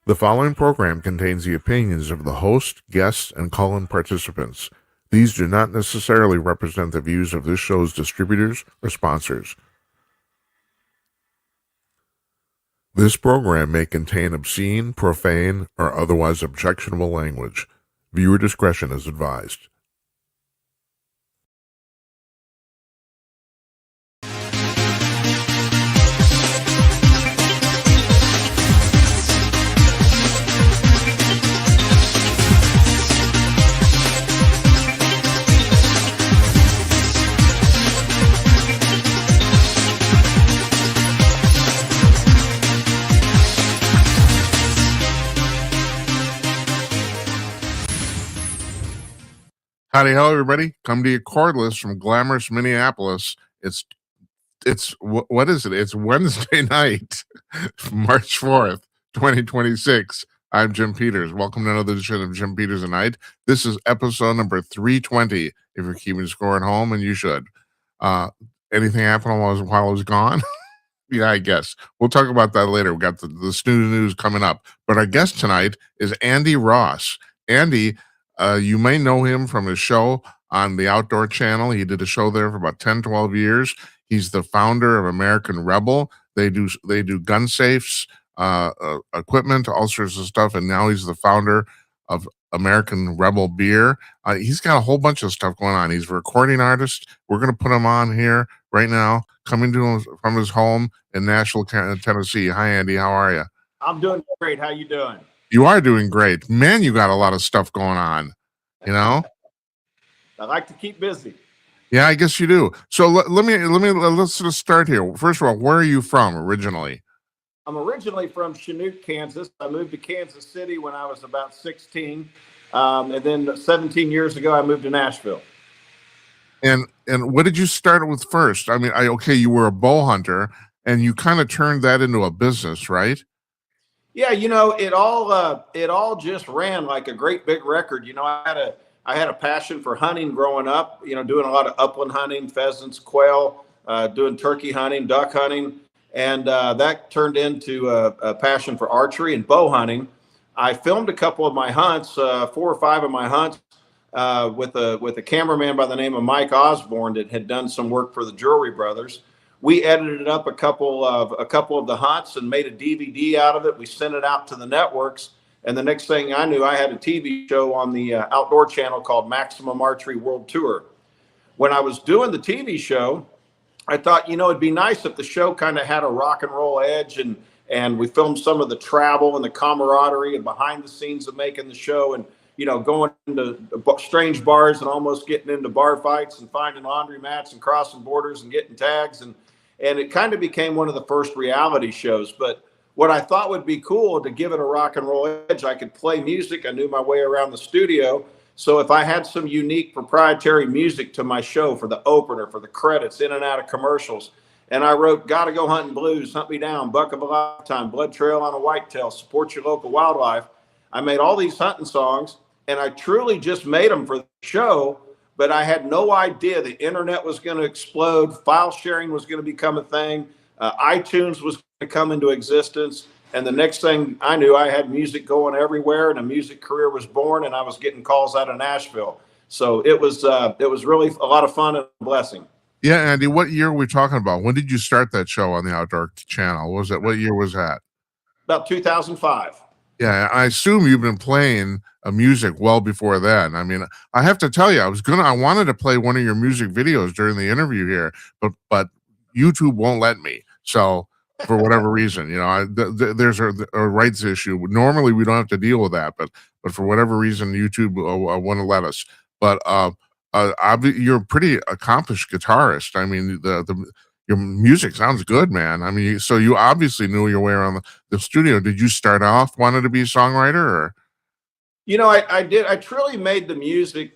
The following program contains the opinions of the host, guests, and call-in participants. These do not necessarily represent the views of this show's distributors or sponsors. This program may contain obscene, profane, or otherwise objectionable language. Viewer discretion is advised. Howdy, hello, everybody. Come to you cordless from glamorous Minneapolis. What is it? It's Wednesday night, March 4th, 2026. I'm Jim Peters. Welcome to another edition of Jim Peters at Night. This is episode number 320, if you're keeping score at home, and you should. Anything happened while I was gone? Yeah, I guess. We'll talk about that later. We got the Snooze news coming up. But our guest tonight is Andy Ross. Andy, you may know him from his show on the Outdoor Channel. He did a show there for about 10, 12 years. He's the founder of American Rebel. They do gun safes, equipment, all sorts of stuff. And now he's the founder of American Rebel Beer. He's got a whole bunch of stuff going on. He's a recording artist. We're going to put him on here right now, coming to him from his home in Nashville, Tennessee. Hi, Andy. How are you? I'm doing great. How you doing? You are doing great. Man, you got a lot of stuff going on, you know? I like to keep busy. Yeah, I guess you do. So let's just start here. First of all, where are you from originally? I'm originally from Chinook, Kansas. I moved to Kansas City when I was about 16. And then 17 years ago, I moved to Nashville. And what did you start with first? I mean, you were a bow hunter, and you kind of turned that into a business, right? Yeah, it all just ran like a great big record. I had a passion for hunting growing up, doing a lot of upland hunting, pheasants, quail, doing turkey hunting, duck hunting. And that turned into a passion for archery and bow hunting. I filmed a couple of my hunts, 4 or 5 of my hunts, with a cameraman by the name of Mike Osborne that had done some work for the Jewelry Brothers. We edited up a couple of the hunts and made a DVD out of it. We sent it out to the networks. And the next thing I knew, I had a TV show on the Outdoor Channel called Maximum Archery World Tour. When I was doing the TV show, I thought, it'd be nice if the show kind of had a rock and roll edge, and we filmed some of the travel and the camaraderie and behind the scenes of making the show, and going into strange bars and almost getting into bar fights and finding laundromats and crossing borders and getting tags, and it kind of became one of the first reality shows. But what I thought would be cool, to give it a rock and roll edge, I could play music. I knew my way around the studio. So if I had some unique proprietary music to my show for the opener, for the credits, in and out of commercials, and I wrote Gotta Go Hunting Blues, Hunt Me Down, Buck of a Lifetime, Blood Trail on a Whitetail, Support Your Local Wildlife. I made all these hunting songs, and I truly just made them for the show, but I had no idea the internet was going to explode, file sharing was going to become a thing, iTunes was going to come into existence. And the next thing I knew, I had music going everywhere, and a music career was born, and I was getting calls out of Nashville. So it was really a lot of fun and a blessing. Yeah, Andy, what year are we talking about? When did you start that show on the Outdoor Channel? What year was that? About 2005. Yeah, I assume you've been playing music well before then. I mean, I have to tell you, I wanted to play one of your music videos during the interview here, but YouTube won't let me. So for whatever reason, there's a rights issue. Normally we don't have to deal with that, but for whatever reason, YouTube wouldn't let us. But you're a pretty accomplished guitarist. I mean, your music sounds good, man. I mean, so you obviously knew your way around the studio. Did you start off wanting to be a songwriter, or? I did. I truly made the music.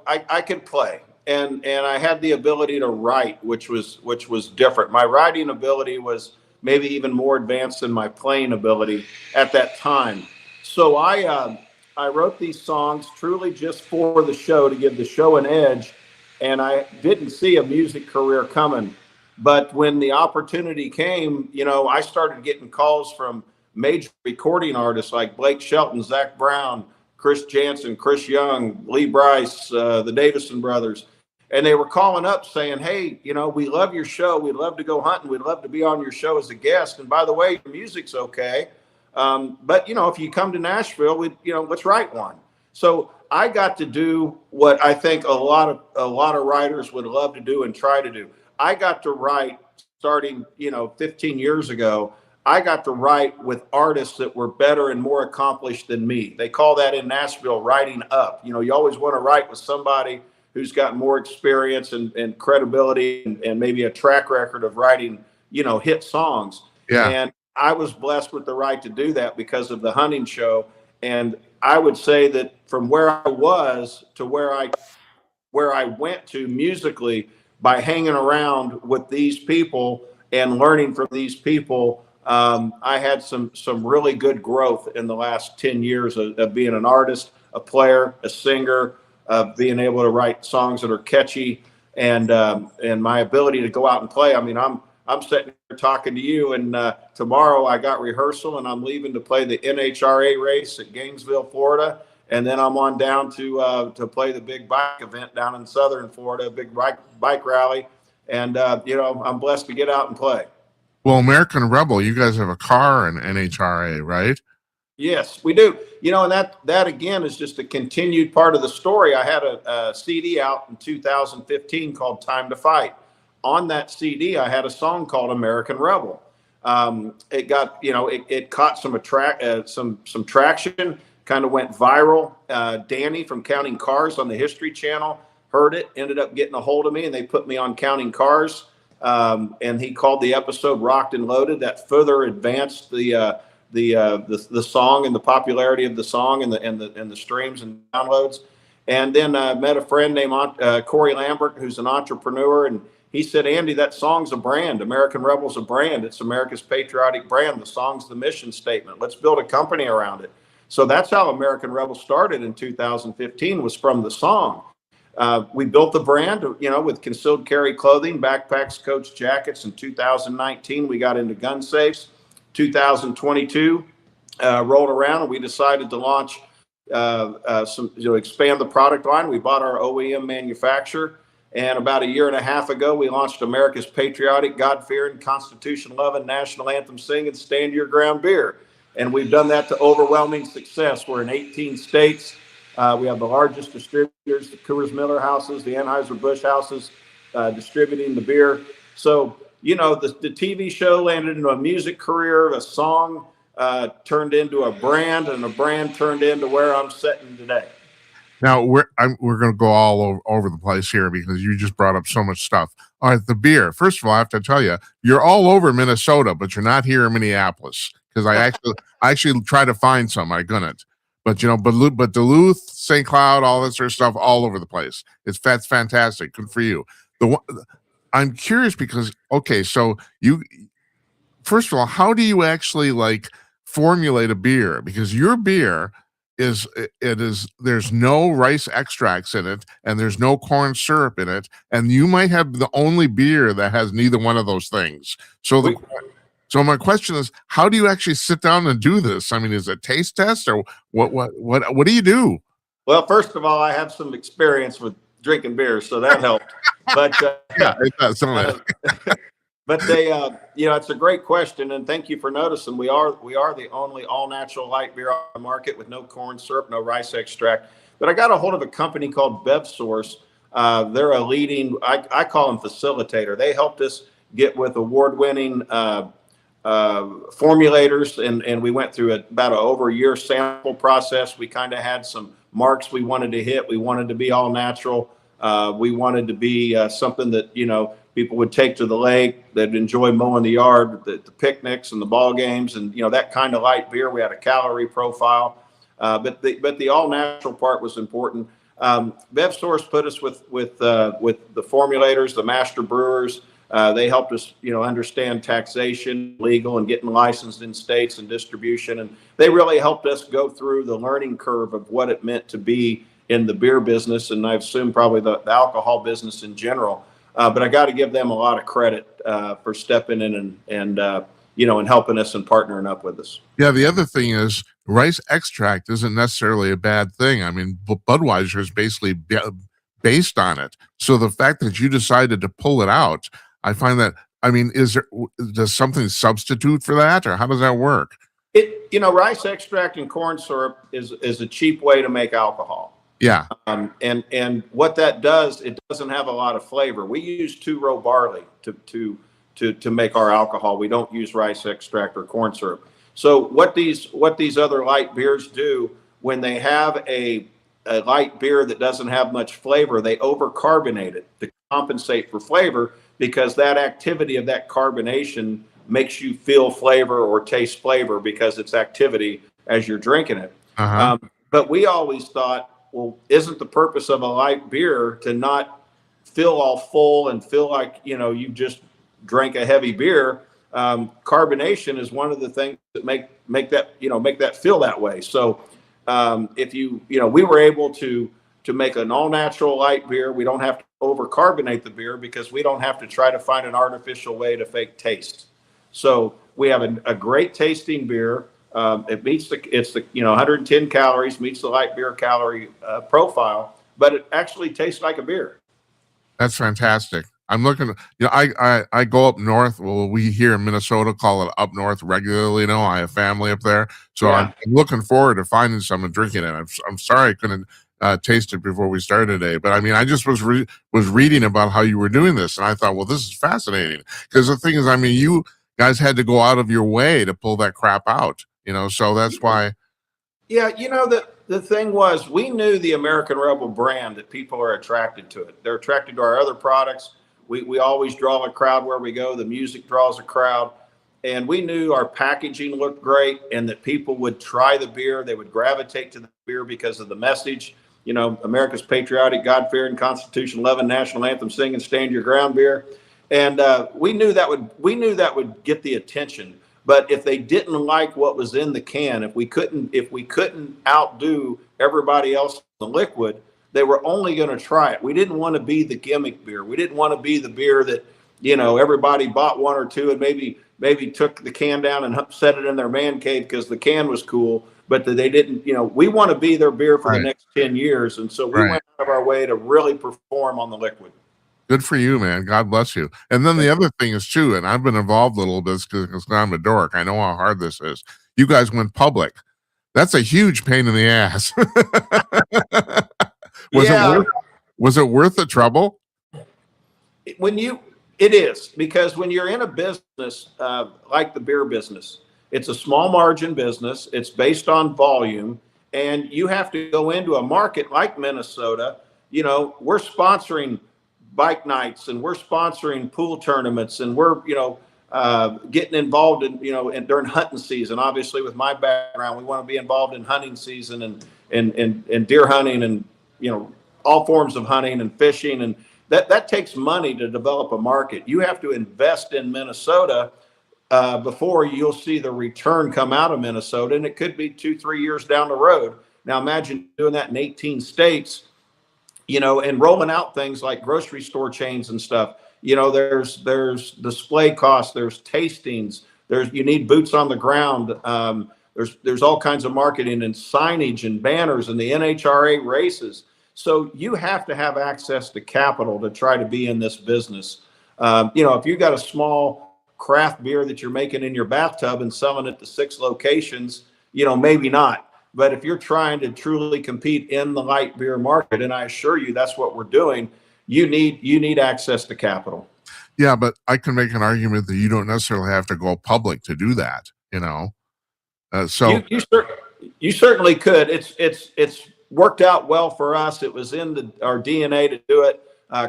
I could play, and I had the ability to write, which was different. My writing ability was maybe even more advanced than my playing ability at that time. So I wrote these songs truly just for the show, to give the show an edge, and I didn't see a music career coming. But when the opportunity came, I started getting calls from major recording artists like Blake Shelton, Zach Brown, Chris Jansen, Chris Young, Lee Brice, the Davison brothers. And they were calling up saying, hey, we love your show. We'd love to go hunting. We'd love to be on your show as a guest. And by the way, your music's okay. But, if you come to Nashville, let's write one. So I got to do what I think a lot of writers would love to do and try to do. I got to write starting, 15 years ago. I got to write with artists that were better and more accomplished than me. They call that in Nashville writing up. You always want to write with somebody who's got more experience and credibility and maybe a track record of writing, hit songs. Yeah. And I was blessed with the right to do that because of the hunting show. And I would say that from where I was to where I went to musically by hanging around with these people and learning from these people, I had some really good growth in the last 10 years of being an artist, a player, a singer, being able to write songs that are catchy, and my ability to go out and play. I mean, I'm sitting here talking to you, and tomorrow I got rehearsal, and I'm leaving to play the NHRA race at Gainesville, Florida, and then I'm on down to play the big bike event down in Southern Florida, a big bike rally, and I'm blessed to get out and play. Well, American Rebel, you guys have a car in NHRA, right? Yes, we do. And that again is just a continued part of the story. I had a CD out in 2015 called Time to Fight. On that CD, I had a song called American Rebel. It got, it caught some traction, kind of went viral. Danny from Counting Cars on the History Channel heard it, ended up getting a hold of me, and they put me on Counting Cars. And he called the episode Rocked and Loaded. That further advanced the song and the popularity of the song and the streams and downloads. And then I met a friend named Corey Lambert, who's an entrepreneur, and he said, Andy, that song's a brand. American Rebel's a brand. It's America's patriotic brand. The song's the mission statement. Let's build a company around it. So that's how American Rebel started in 2015, was from the song. We built the brand, with concealed carry clothing, backpacks, coach jackets. In 2019, we got into gun safes. 2022 rolled around, and we decided to launch expand the product line. We bought our OEM manufacturer, and about a year and a half ago, we launched America's patriotic, God-fearing, Constitution-loving, national anthem singing, stand your ground beer. And we've done that to overwhelming success. We're in 18 states. We have the largest distributors, the Coors Miller houses, the Anheuser-Busch houses, distributing the beer. So, the TV show landed into a music career, a song turned into a brand, and a brand turned into where I'm sitting today. Now, we're going to go all over the place here because you just brought up so much stuff. All right, the beer. First of all, I have to tell you, you're all over Minnesota, but you're not here in Minneapolis, because I actually tried to find some. I couldn't. But, but Duluth, St. Cloud, all that sort of stuff, all over the place. That's fantastic. Good for you. I'm curious because, okay, so first of all, how do you actually formulate a beer? Because your beer there's no rice extracts in it, and there's no corn syrup in it, and you might have the only beer that has neither one of those things. So my question is, how do you actually sit down and do this? I mean, is it a taste test, or what do you do? Well, first of all, I have some experience with drinking beer, so that helped. But yeah, it does. But it's a great question, and thank you for noticing. We are the only all natural light beer on the market with no corn syrup, no rice extract. But I got a hold of a company called BevSource. They're a leading, I call them facilitator. They helped us get with award-winning formulators, and we went through about over a year sample process. We kind of had some marks we wanted to hit. We wanted to be all natural. We wanted to be something that people would take to the lake, that enjoy mowing the yard, the picnics and the ball games, and that kind of light beer. We had a calorie profile, but the all natural part was important. BevSource put us with the formulators, the master brewers. They helped us, understand taxation, legal, and getting licensed in states and distribution. And they really helped us go through the learning curve of what it meant to be in the beer business, and I assume probably the alcohol business in general. But I got to give them a lot of credit for stepping in and and helping us and partnering up with us. Yeah, the other thing is rice extract isn't necessarily a bad thing. I mean, Budweiser is basically based on it. So the fact that you decided to pull it out, I find that, I mean, does something substitute for that, or how does that work? Rice extract and corn syrup is a cheap way to make alcohol. Yeah. And what that does, it doesn't have a lot of flavor. We use 2-row barley to make our alcohol. We don't use rice extract or corn syrup. So what these other light beers do, when they have a light beer that doesn't have much flavor, they overcarbonate it to compensate for flavor, because that activity of that carbonation makes you feel flavor or taste flavor because it's activity as you're drinking it. But we always thought, well, isn't the purpose of a light beer to not feel all full and feel like, you just drank a heavy beer? Carbonation is one of the things that make that feel that way. So we were able to make an all natural light beer. We don't have to overcarbonate the beer because we don't have to try to find an artificial way to fake taste. So we have a great tasting beer. It meets it's 110 calories, meets the light beer calorie profile, but it actually tastes like a beer. That's fantastic. I'm looking, I go up north. Well, we here in Minnesota call it up north regularly. I have family up there. So yeah. I'm looking forward to finding some and drinking it. I'm sorry I couldn't taste it before we started today. But I mean, I just was reading about how you were doing this, and I thought, well, this is fascinating. Because the thing is, I mean, you guys had to go out of your way to pull that crap out, so that's why. Yeah, the thing was, we knew the American Rebel brand, that people are attracted to it. They're attracted to our other products. We always draw a crowd where we go. The music draws a crowd. And we knew our packaging looked great and that people would try the beer. They would gravitate to the beer because of the message. America's patriotic, God-fearing, Constitution-loving, national anthem singing, stand your ground beer. And we knew that would get the attention. But if they didn't like what was in the can, if we couldn't outdo everybody else in the liquid, they were only going to try it. We didn't want to be the gimmick beer. We didn't want to be the beer that, everybody bought one or two and maybe took the can down and set it in their man cave because the can was cool, but that they didn't, we want to be their beer for the next 10 years. And so we went out of our way to really perform on the liquid. Good for you, man. God bless you. And then the other thing is too, and I've been involved a little bit because I'm a dork. I know how hard this is. You guys went public. That's a huge pain in the ass. Was it worth the trouble? It is, because when you're in a business like the beer business, it's a small margin business. It's based on volume, and you have to go into a market like Minnesota. We're sponsoring bike nights, and we're sponsoring pool tournaments, and we're getting involved in during hunting season. Obviously, with my background, we want to be involved in hunting season and deer hunting and all forms of hunting and fishing, and that takes money to develop a market. You have to invest in Minnesota before you'll see the return come out of Minnesota, and it could be 2-3 years down the road. Now imagine doing that in 18 states, and rolling out things like grocery store chains and stuff. There's display costs, there's tastings, you need boots on the ground. There's all kinds of marketing and signage and banners and the NHRA races. So you have to have access to capital to try to be in this business. If you got a small craft beer that you're making in your bathtub and selling it to 6 locations, maybe not. But if you're trying to truly compete in the light beer market, and I assure you that's what we're doing, you need access to capital. Yeah, but I can make an argument that you don't necessarily have to go public to do that. So you certainly could. It's worked out well for us. It was in our DNA to do it.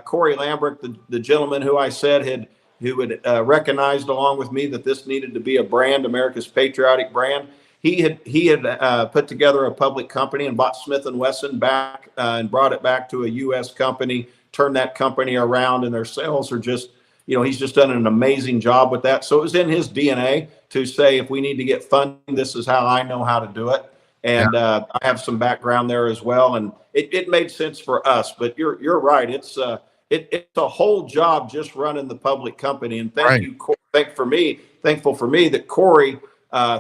Corey Lambert, the gentleman who I said who had recognized along with me that this needed to be a brand, America's patriotic brand. He had put together a public company and bought Smith & Wesson back and brought it back to a U.S. company, turned that company around, and their sales are just, he's just done an amazing job with that. So it was in his DNA to say, if we need to get funding, this is how I know how to do it. And I have some background there as well, and it made sense for us. But you're right; it's a whole job just running the public company. And thank thankful for me that Corey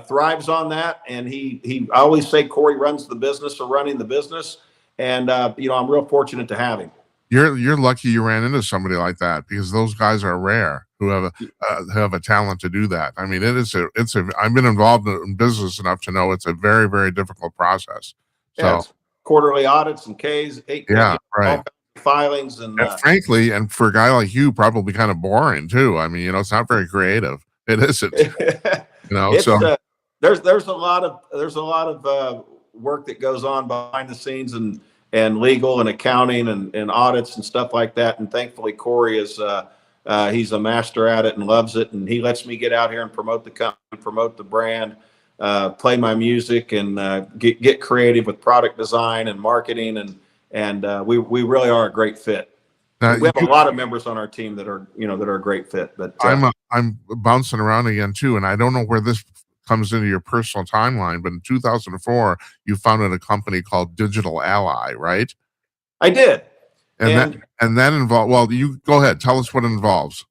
thrives on that. And I always say Corey runs the business or running the business. And, I'm real fortunate to have him. You're lucky you ran into somebody like that, because those guys are rare who have a talent to do that. I mean, I've been involved in business enough to know it's a very, very difficult process. So it's quarterly audits and Ks, yeah, right. all kinds of filings, and frankly, and for a guy like you, probably kind of boring too. I mean, it's not very creative. It isn't. So there's a lot of work that goes on behind the scenes, and legal and accounting and audits and stuff like that. And thankfully, Corey is he's a master at it and loves it. And he lets me get out here and promote the company, promote the brand, play my music, and get creative with product design and marketing. And we really are a great fit. We have a lot of members on our team that are a great fit. But I'm bouncing around again too, and I don't know where this comes into your personal timeline, but in 2004, you founded a company called Digital Ally, right? I did. And that involved, well, you go ahead, tell us what it involves.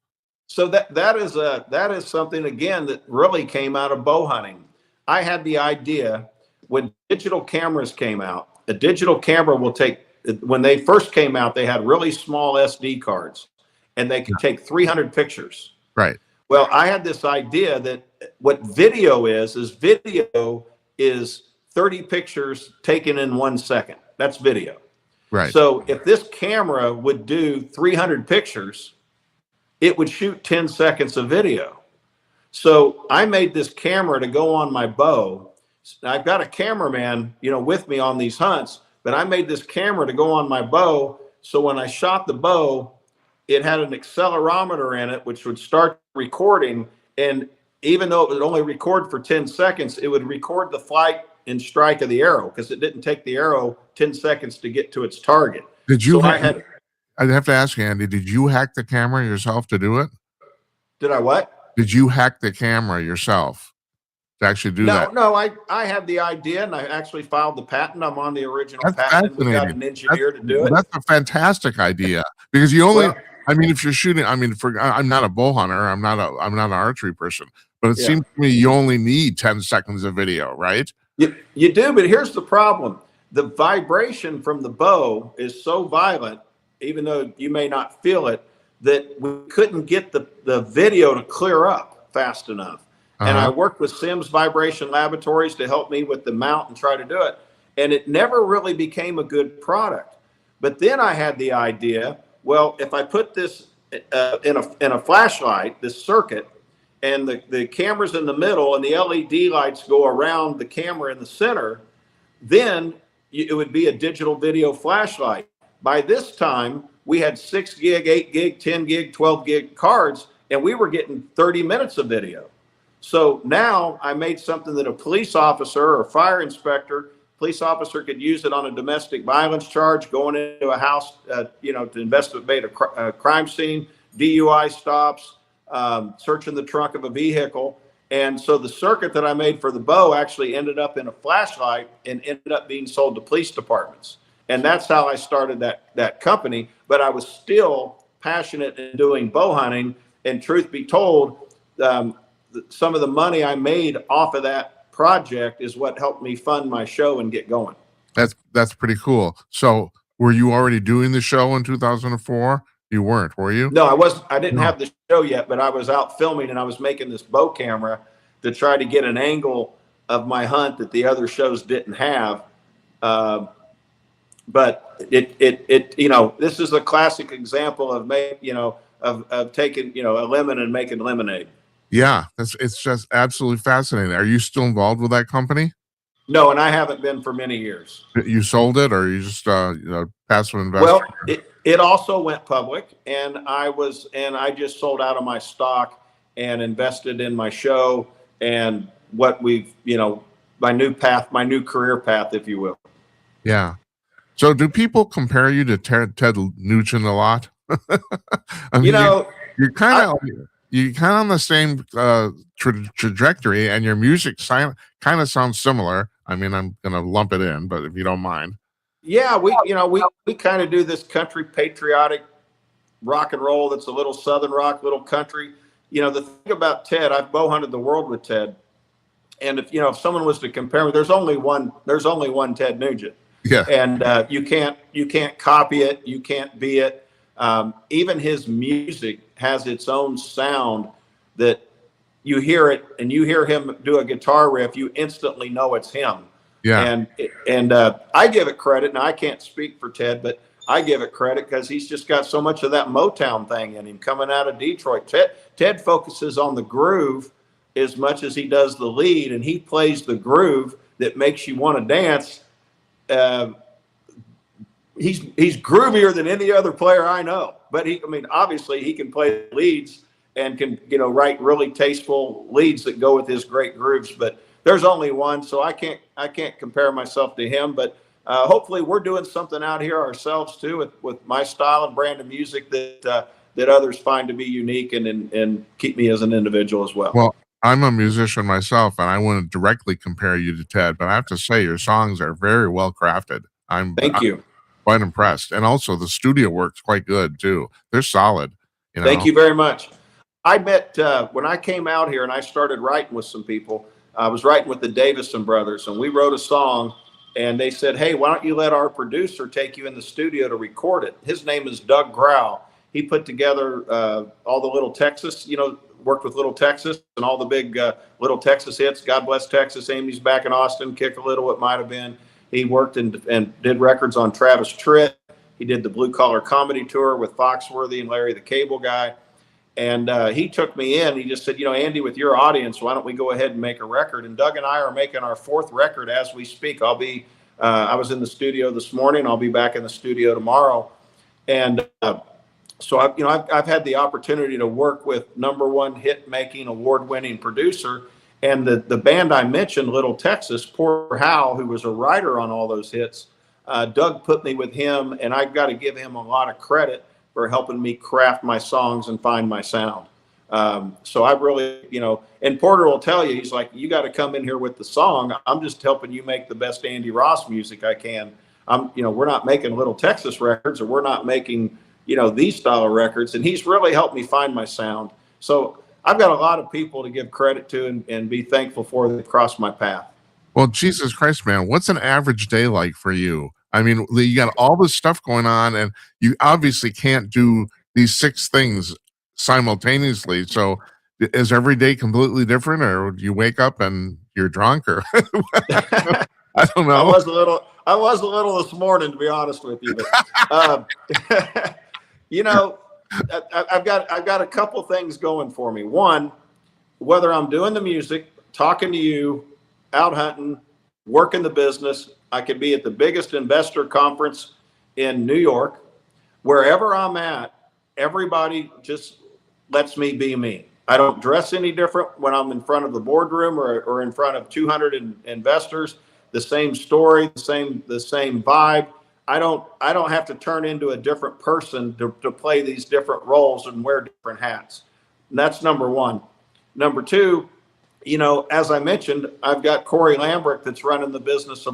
So that is something, again, that really came out of bow hunting. I had the idea when digital cameras came out. A digital camera when they first came out, they had really small SD cards, and they could take 300 pictures. Right. Well, I had this idea that what video is 30 pictures taken in 1 second. That's video. Right. So if this camera would do 300 pictures, it would shoot 10 seconds of video. So I made this camera to go on my bow. I've got a cameraman, with me on these hunts, but I made this camera to go on my bow. So when I shot the bow, it had an accelerometer in it, which would start recording. And even though it would only record for 10 seconds, it would record the flight and strike of the arrow, because it didn't take the arrow 10 seconds to get to its target. I'd have to ask you, Andy, did you hack the camera yourself to do it? Did I what? Did you hack the camera yourself to actually do that? No, I had the idea, and I actually filed the patent. I'm on the original patent. We got an engineer to do it. That's a fantastic idea, because if you're shooting, I'm not a bow hunter. I'm not an archery person, but it seems to me you only need 10 seconds of video, right? You do, but here's the problem. The vibration from the bow is so violent, even though you may not feel it, that we couldn't get the video to clear up fast enough. And I worked with Sims Vibration Laboratories to help me with the mount and try to do it. And it never really became a good product. But then I had the idea, well, if I put this in a flashlight, this circuit, and the camera's in the middle and the LED lights go around the camera in the center, then it would be a digital video flashlight. By this time, we had 6 gig, 8 gig, 10 gig, 12 gig cards, and we were getting 30 minutes of video. So now I made something that a police officer or fire inspector, police officer could use it on a domestic violence charge, going into a house, to investigate a crime scene, DUI stops, searching the trunk of a vehicle. And so the circuit that I made for the bow actually ended up in a flashlight and ended up being sold to police departments. And that's how I started that company. But I was still passionate in doing bow hunting. And truth be told, some of the money I made off of that project is what helped me fund my show and get going. That's pretty cool. So were you already doing the show in 2004? You weren't, were you? No, I wasn't. I didn't have the show yet, but I was out filming, and I was making this bow camera to try to get an angle of my hunt that the other shows didn't have. But this is a classic example of of taking, a lemon and making lemonade. Yeah, it's just absolutely fascinating. Are you still involved with that company? No, and I haven't been for many years. You sold it, or you just passive investor? Well, it also went public, and I just sold out of my stock and invested in my show and what my new career path, if you will. Yeah. So do people compare you to Ted Nugent a lot? You're kind of on the same trajectory, and your music kind of sounds similar. I mean, I'm going to lump it in, but if you don't mind. Yeah, we kind of do this country patriotic rock and roll that's a little Southern rock, little country. the thing about Ted, I've bow hunted the world with Ted. And if someone was to compare me, there's only one Ted Nugent. Yeah. And you can't copy it. You can't be it. Even his music has its own sound that you hear it, and you hear him do a guitar riff, you instantly know it's him. Yeah. And I give it credit. Now, I can't speak for Ted, but I give it credit because he's just got so much of that Motown thing in him coming out of Detroit. Ted focuses on the groove as much as he does the lead, and he plays the groove that makes you want to dance. He's groovier than any other player I know. But obviously he can play leads and can write really tasteful leads that go with his great grooves. But there's only one, so I can't compare myself to him. But hopefully we're doing something out here ourselves too with my style and brand of music that others find to be unique and keep me as an individual as well. Well, I'm a musician myself, and I wouldn't directly compare you to Ted, but I have to say your songs are very well crafted. Thank you. Quite impressed. And also the studio work's quite good too. They're solid. Thank you very much. I met when I came out here and I started writing with some people. I was writing with the Davison brothers, and we wrote a song, and they said, "Hey, why don't you let our producer take you in the studio to record it?" His name is Doug Grau. He put together all the Little Texas, worked with Little Texas and all the big Little Texas hits. God Bless Texas, Amy's Back in Austin, Kick a Little, It Might Have Been. He worked and did records on Travis Tritt. He did the Blue Collar Comedy Tour with Foxworthy and Larry the Cable Guy. And he took me in. He just said, "Andy, with your audience, why don't we go ahead and make a record?" And Doug and I are making our 4th record as we speak. I was in the studio this morning. I'll be back in the studio tomorrow. And so I've had the opportunity to work with #1 hit-making, award-winning producer. And the band I mentioned, Little Texas, poor Hal, who was a writer on all those hits, Doug put me with him, and I've got to give him a lot of credit for helping me craft my songs and find my sound. So I really, and Porter will tell you, he's like, "You got to come in here with the song. I'm just helping you make the best Andy Ross music I can. We're not making Little Texas records, or we're not making, these style of records." And he's really helped me find my sound. So I've got a lot of people to give credit to and be thankful for that crossed my path. Well, Jesus Christ, man, what's an average day like for you? I mean, you got all this stuff going on, and you obviously can't do these 6 things simultaneously. So is every day completely different, or do you wake up and you're drunk, or I don't know. I was a little this morning, to be honest with you. But I've got a couple things going for me. One, whether I'm doing the music, talking to you, out hunting, working the business, I could be at the biggest investor conference in New York. Wherever I'm at, everybody just lets me be me. I don't dress any different when I'm in front of the boardroom or in front of 200 investors. The same story, the same vibe. I don't have to turn into a different person to play these different roles and wear different hats. And that's #1. #2, as I mentioned, I've got Corey Lambert that's running the business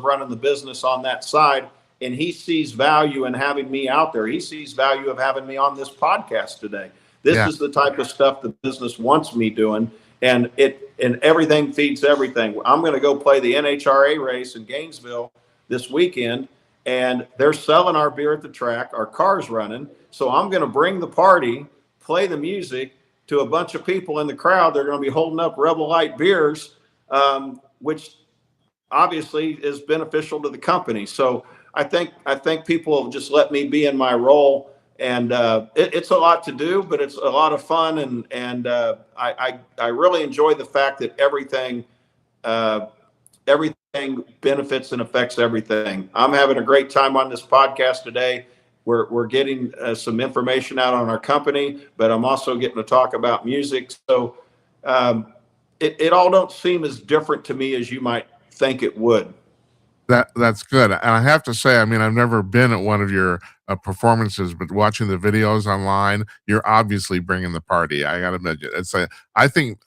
on that side, and he sees value in having me out there. He sees value of having me on this podcast today. This is the type of stuff the business wants me doing, and everything feeds everything. I'm going to go play the NHRA race in Gainesville this weekend, and they're selling our beer at the track. Our car's running, so I'm going to bring the party, play the music to a bunch of people in the crowd. They're going to be holding up Rebel Light beers, which obviously is beneficial to the company. So I think people will just let me be in my role, and it's a lot to do, but it's a lot of fun, and I really enjoy the fact that everything benefits and affects everything. I'm having a great time on this podcast today. We're getting some information out on our company, but I'm also getting to talk about music. So it all don't seem as different to me as you might think it would. That's good. And I have to say, I mean, I've never been at one of your performances, but watching the videos online, you're obviously bringing the party. I got to admit, I think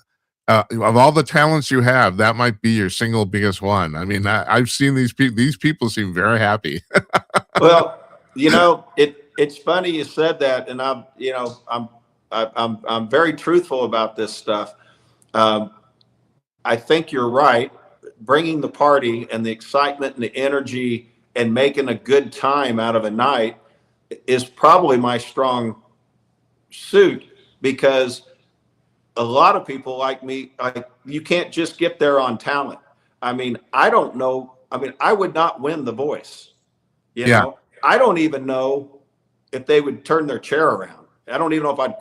of all the talents you have, that might be your single biggest one. I mean, I've seen these people. These people seem very happy. Well, it's funny you said that, and I'm very truthful about this stuff. I think you're right. Bringing the party and the excitement and the energy and making a good time out of a night is probably my strong suit, because a lot of people like me, you can't just get there on talent. I mean, I don't know. I mean, I would not win The Voice. You Yeah. know, I don't even know if they would turn their chair around. I don't even know if I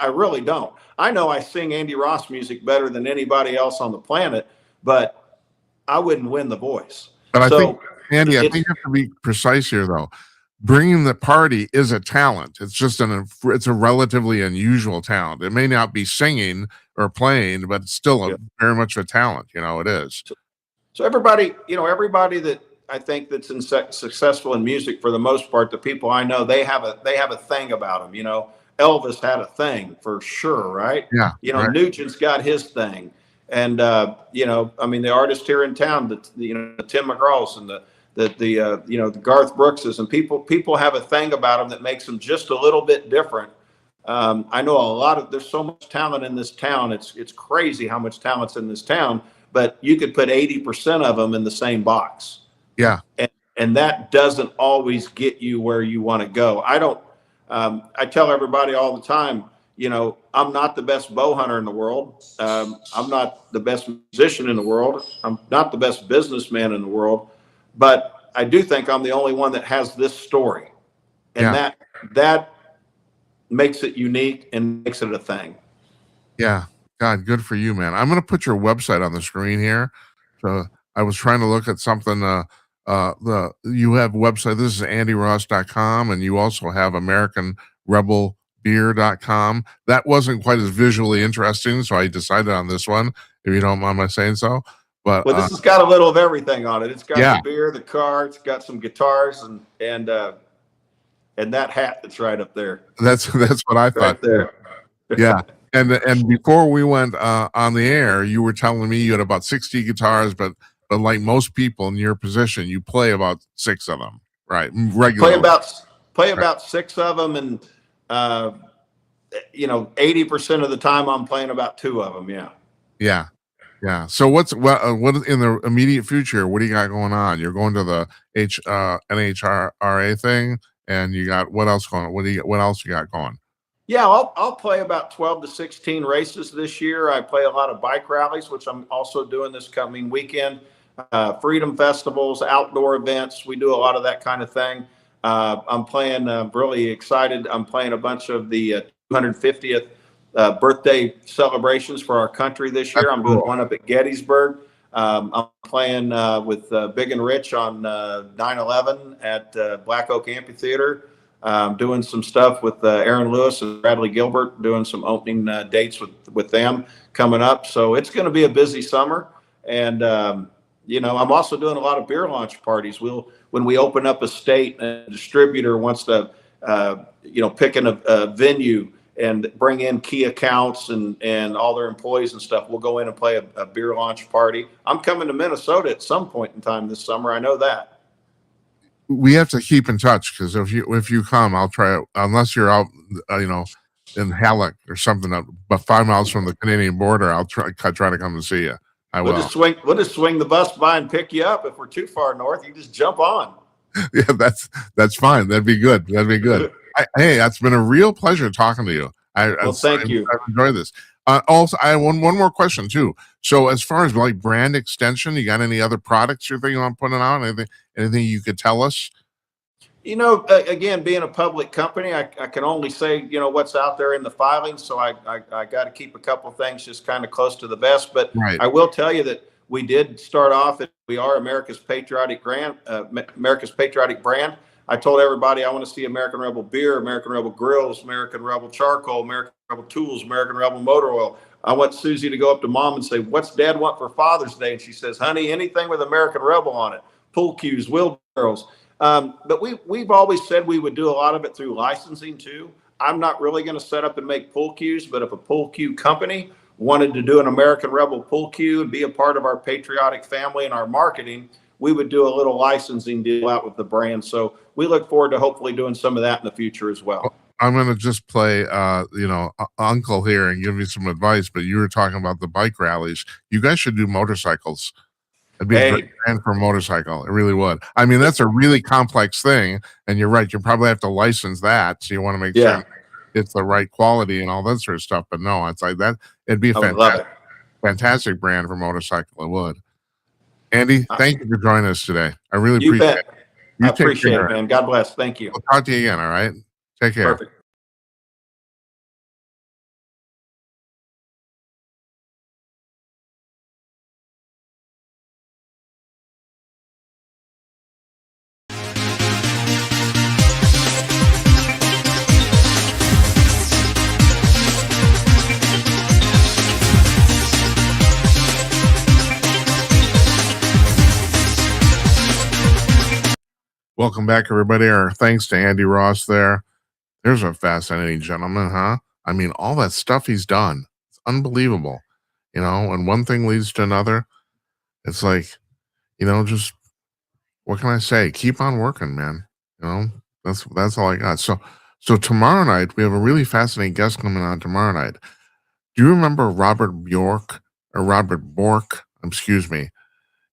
really don't. I know I sing Andy Ross music better than anybody else on the planet, but I wouldn't win The Voice. But I think, So Andy, I think you have to be precise here, though. Bringing the party is a talent. It's just it's a relatively unusual talent. It may not be singing or playing, but it's still very much a talent. It is. So everybody that I think that's successful in music, for the most part, the people I know, they have a thing about them. Elvis had a thing for sure, right? Yeah. Right. Nugent's got his thing, and I mean, the artists here in town, the Tim McGraw's and the Garth Brookses, and people have a thing about them that makes them just a little bit different. I know there's so much talent in this town. It's crazy how much talent's in this town, but you could put 80% of them in the same box. Yeah. And that doesn't always get you where you want to go. I tell everybody all the time, I'm not the best bow hunter in the world. I'm not the best musician in the world. I'm not the best businessman in the world, but I do think I'm the only one that has this story, and that makes it unique and makes it a thing. Yeah. God, good for you, man. I'm going to put your website on the screen here. So I was trying to look at something. You have website. This is andyross.com, and you also have americanrebelbeer.com. That wasn't quite as visually interesting, so I decided on this one, if you don't mind my saying so. But this has got a little of everything on it. It's got the beer, the car, it's got some guitars, and that hat that's right up there. That's what I thought. Right there. Yeah. And before we went on the air, you were telling me you had about 60 guitars, but like most people in your position, you play about 6 of them, right? Regularly. Play about 6 of them, and 80% of the time I'm playing about 2 of them. Yeah. So what in the immediate future? What do you got going on? You're going to the NHRA thing, and you got what else going on? What else you got going? Yeah, I'll play about 12 to 16 races this year. I play a lot of bike rallies, which I'm also doing this coming weekend. Freedom festivals, outdoor events. We do a lot of that kind of thing. I'm playing, really excited. I'm playing a bunch of the 250th birthday celebrations for our country this year. I'm doing one up at Gettysburg. I'm playing with Big and Rich on 9/11 at Black Oak Amphitheater. Doing some stuff with Aaron Lewis and Bradley Gilbert, doing some opening dates with them coming up. So it's going to be a busy summer. And, I'm also doing a lot of beer launch parties. When we open up a state and a distributor wants to, pick in a venue and bring in key accounts and all their employees and stuff, we'll go in and play a beer launch party. I'm coming to Minnesota at some point in time this summer. I know that. We have to keep in touch, because if you come, I'll try it, unless you're out, in Halleck or something, about 5 miles from the Canadian border. I'll try to come and see you. We'll just swing the bus by and pick you up. If we're too far north, you just jump on. Yeah, that's fine. That'd be good. Hey, that's been a real pleasure talking to you. Thank you. I've enjoyed this. Also, I have one more question too. So, as far as like brand extension, you got any other products you're thinking on putting out? Anything you could tell us? Again, being a public company, I can only say what's out there in the filings. So I got to keep a couple things just kind of close to the vest. But right. I will tell you that we did start off. We are America's patriotic brand. I told everybody I want to see American Rebel beer, American Rebel grills, American Rebel charcoal, American Rebel tools, American Rebel motor oil. I want Susie to go up to Mom and say, "What's Dad want for Father's Day?" And she says, "Honey, anything with American Rebel on it. Pool cues, wheelbarrows." But we've always said we would do a lot of it through licensing too. I'm not really going to set up and make pool cues, but if a pool cue company wanted to do an American Rebel pool cue and be a part of our patriotic family and our marketing, we would do a little licensing deal out with the brand. So we look forward to hopefully doing some of that in the future as well. I'm gonna just play, uncle here and give you some advice. But you were talking about the bike rallies. You guys should do motorcycles. It'd be a great Hey, brand for a motorcycle. It really would. I mean, that's a really complex thing, and you're right. You probably have to license that, so you want to make sure yeah, it's the right quality and all that sort of stuff. But no, it's like that. It'd be a I would love it. fantastic brand for motorcycle. It would. Andy, Uh, thank you for joining us today. I really You appreciate it. bet. I You take appreciate it, care. man. God bless. Thank you. We'll talk to you again. All right. Take care. Perfect. Welcome back, everybody. Our thanks to Andy Ross there. There's a fascinating gentleman, huh? I mean, all that stuff he's done. It's unbelievable. And one thing leads to another. It's like, just what can I say? Keep on working, man. You know, that's all I got. So tomorrow night we have a really fascinating guest coming on tomorrow night. Do you remember Robert Bjork or Robert Bork? Excuse me.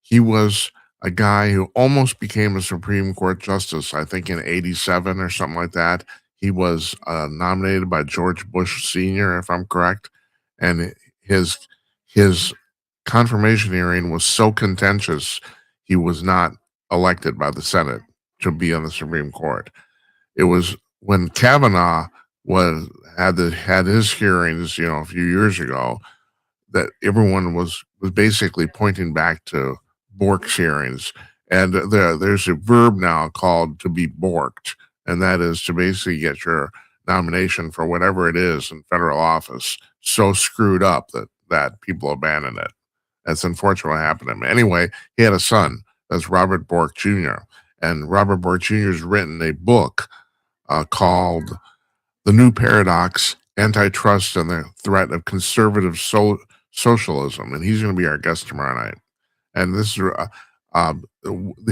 He was a guy who almost became a Supreme Court justice, I think in 87 or something like that. He was nominated by George Bush Sr., if I'm correct. And his his confirmation hearing was so contentious, he was not elected by the Senate to be on the Supreme Court. It was when Kavanaugh had his hearings, a few years ago, that everyone was basically pointing back to Bork's hearings. And there's a verb now called to be borked, and that is to basically get your nomination for whatever it is in federal office so screwed up that people abandon it. That's unfortunately what happened to him. Anyway, he had a son. That's Robert Bork Jr. And Robert Bork Jr. has written a book called The New Paradox, Antitrust and the Threat of Conservative Socialism. And he's going to be our guest tomorrow night. And this is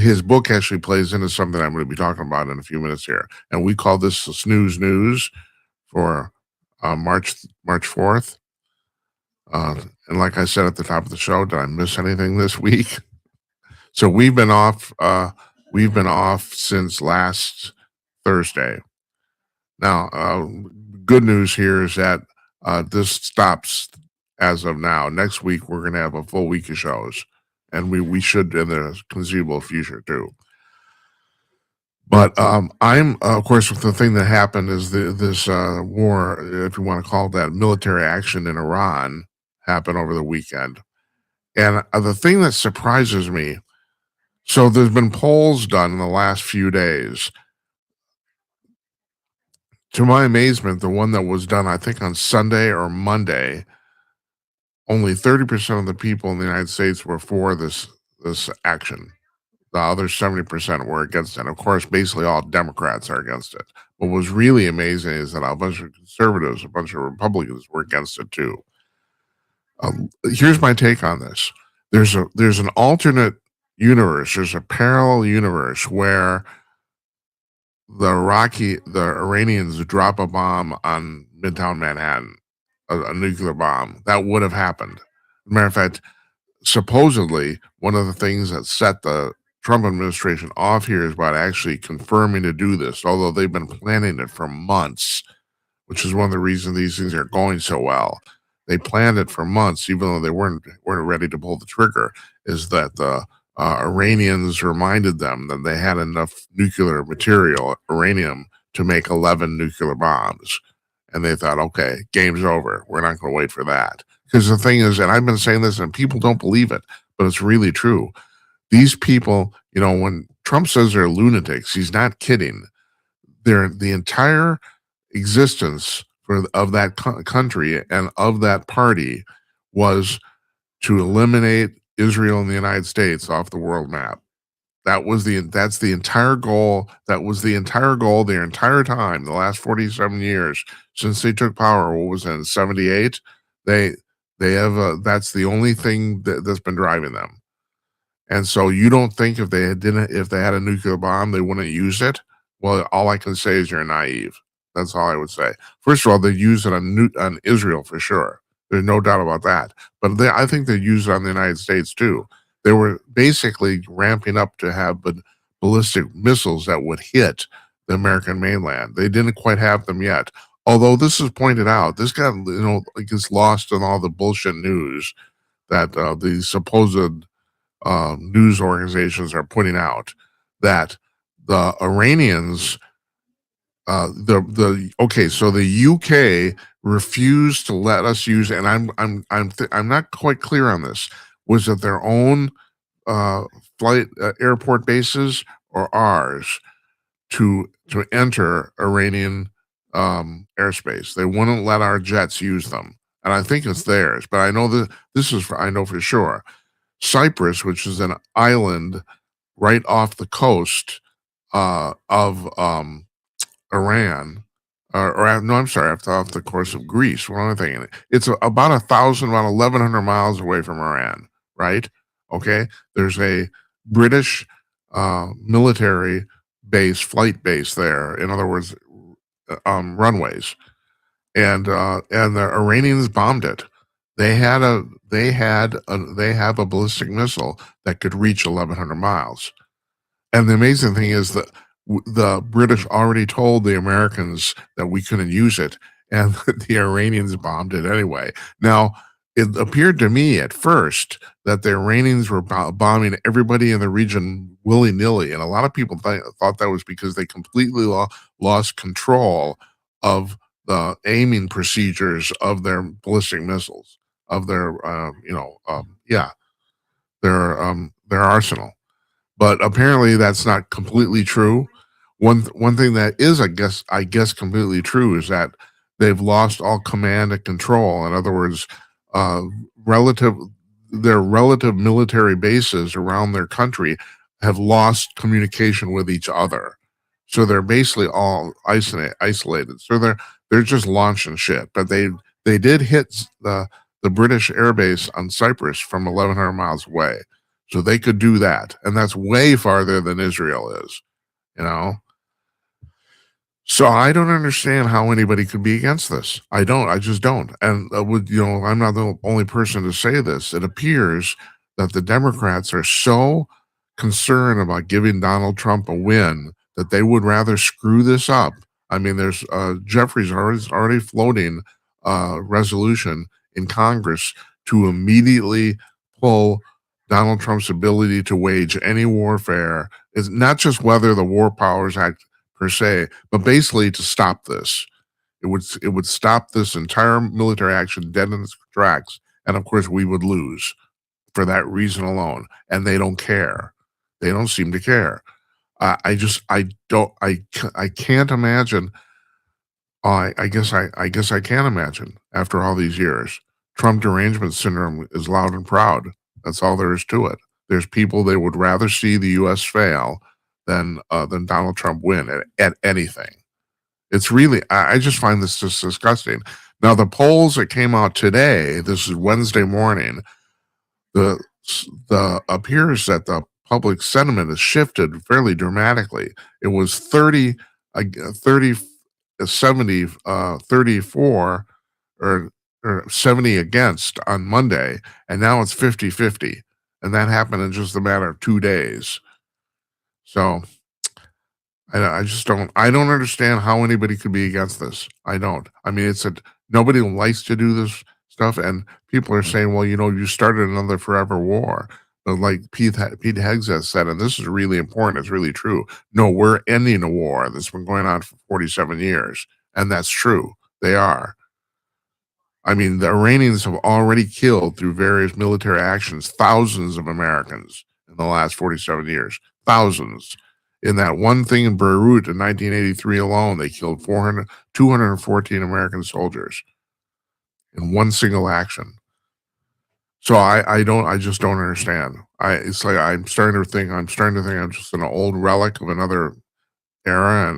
his book actually plays into something I'm going to be talking about in a few minutes here. And we call this the Snooze News for March 4th. And like I said at the top of the show, did I miss anything this week? So we've been off. We've been off since last Thursday. Now, good news here is that this stops as of now. Next week we're going to have a full week of shows, and we should in the conceivable future too. But I'm of course the thing that happened is this war, if you want to call it that, military action in Iran happened over the weekend, and the thing that surprises me. So there's been polls done in the last few days. To my amazement, the one that was done, I think on Sunday or Monday, only 30% of the people in the United States were for this action. The other 70% were against it. Of course, basically all Democrats are against it. What was really amazing is that a bunch of conservatives, a bunch of Republicans were against it too. Here's my take on this. There's an alternate universe. There's a parallel universe where the Iranians drop a bomb on Midtown Manhattan, a nuclear bomb. That would have happened. As a matter of fact, supposedly one of the things that set the Trump administration off here is about actually confirming to do this, although they've been planning it for months, which is one of the reasons these things are going so well. They planned it for months, even though they weren't ready to pull the trigger. Is that the Iranians reminded them that they had enough nuclear material, uranium, to make 11 nuclear bombs, and they thought, okay, game's over. We're not going to wait for that. Because the thing is, and I've been saying this, and people don't believe it, but it's really true. These people, when Trump says they're lunatics, he's not kidding. The entire existence of that country and of that party was to eliminate Israel and the United States off the world map. That's the entire goal. That was the entire goal their entire time, the last 47 years since they took power. What was it, in 78? They have that's the only thing that's been driving them. And so you don't think if they had a nuclear bomb, they wouldn't use it? Well, all I can say is you're naive. That's all I would say. First of all, they use it on Israel for sure. There's no doubt about that. But I think they use it on the United States too. They were basically ramping up to have ballistic missiles that would hit the American mainland. They didn't quite have them yet. Although this is pointed out, this got gets lost in all the bullshit news that the supposed news organizations are putting out, that the Iranians, so the UK refused to let us use, and I'm not quite clear on this. Was it their own flight airport bases or ours to enter Iranian airspace? They wouldn't let our jets use them, and I think it's theirs. But I know that I know for sure. Cyprus, which is an island right off the coast of Iran, no, I'm sorry, off the coast of Greece. What am I thinking? It's about 1,100 miles away from Iran, right? Okay, there's a British military base, flight base there. In other words, runways, and the Iranians bombed it. They have a ballistic missile that could reach 1,100 miles. And the amazing thing is that the British already told the Americans that we couldn't use it, and the Iranians bombed it anyway. Now, it appeared to me at first that the Iranians were bombing everybody in the region willy-nilly, and a lot of people thought that was because they completely lost control of the aiming procedures of their ballistic missiles, of their their arsenal. But apparently that's not completely true. One thing that is, I guess, completely true is that they've lost all command and control. In other words, their relative military bases around their country have lost communication with each other. So they're basically all isolated. So they're just launching shit. But they did hit the British airbase on Cyprus from 1,100 miles away. So they could do that. And that's way farther than Israel is, you know? So I don't understand how anybody could be against this. I just don't. And I'm not the only person to say this. It appears that the Democrats are so concerned about giving Donald Trump a win that they would rather screw this up. I mean, there's Jeffrey's already floating a resolution in Congress to immediately pull Donald Trump's ability to wage any warfare. Is not just whether the War Powers Act per se, but basically to stop this. It would stop this entire military action dead in its tracks, and of course we would lose for that reason alone. And they don't care. They don't seem to care. I can't imagine. I guess I can imagine after all these years. Trump derangement syndrome is loud and proud. That's all there is to it. There's people they would rather see the U.S. fail than Donald Trump win at anything. It's really, I just find this just disgusting. Now, the polls that came out today, this is Wednesday morning, the appears that the public sentiment has shifted fairly dramatically. It was 34 or 70 against on Monday, and now it's 50-50. And that happened in just a matter of 2 days. So I just don't understand how anybody could be against this. I don't. I mean, nobody likes to do this stuff, and people are saying, well, you started another forever war. But like Pete Hegseth said, and this is really important, it's really true. No, we're ending a war that's been going on for 47 years. And that's true. They are. I mean, the Iranians have already killed through various military actions thousands of Americans in the last 47 years. Thousands. In that one thing in Beirut in 1983 alone, they killed 214 American soldiers in one single action. So I just don't understand. It's like I'm starting to think I'm just an old relic of another era,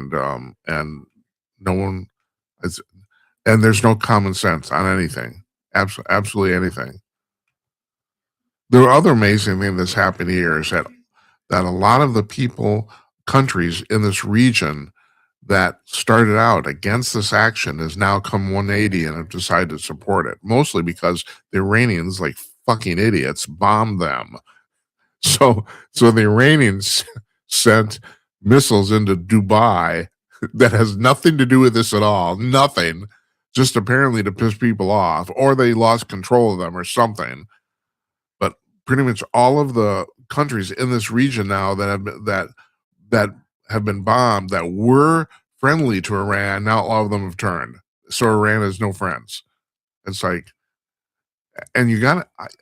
and no one is, and there's no common sense on anything. Absolutely anything. The other amazing thing that's happened here is that a lot of the countries in this region that started out against this action has now come 180 and have decided to support it, mostly because the Iranians, like fucking idiots, bombed them. So the Iranians sent missiles into Dubai that has nothing to do with this at all, nothing, just apparently to piss people off, or they lost control of them or something. But pretty much all of the countries in this region now that have been bombed that were friendly to Iran, now all of them have turned. So Iran has no friends. It's like, and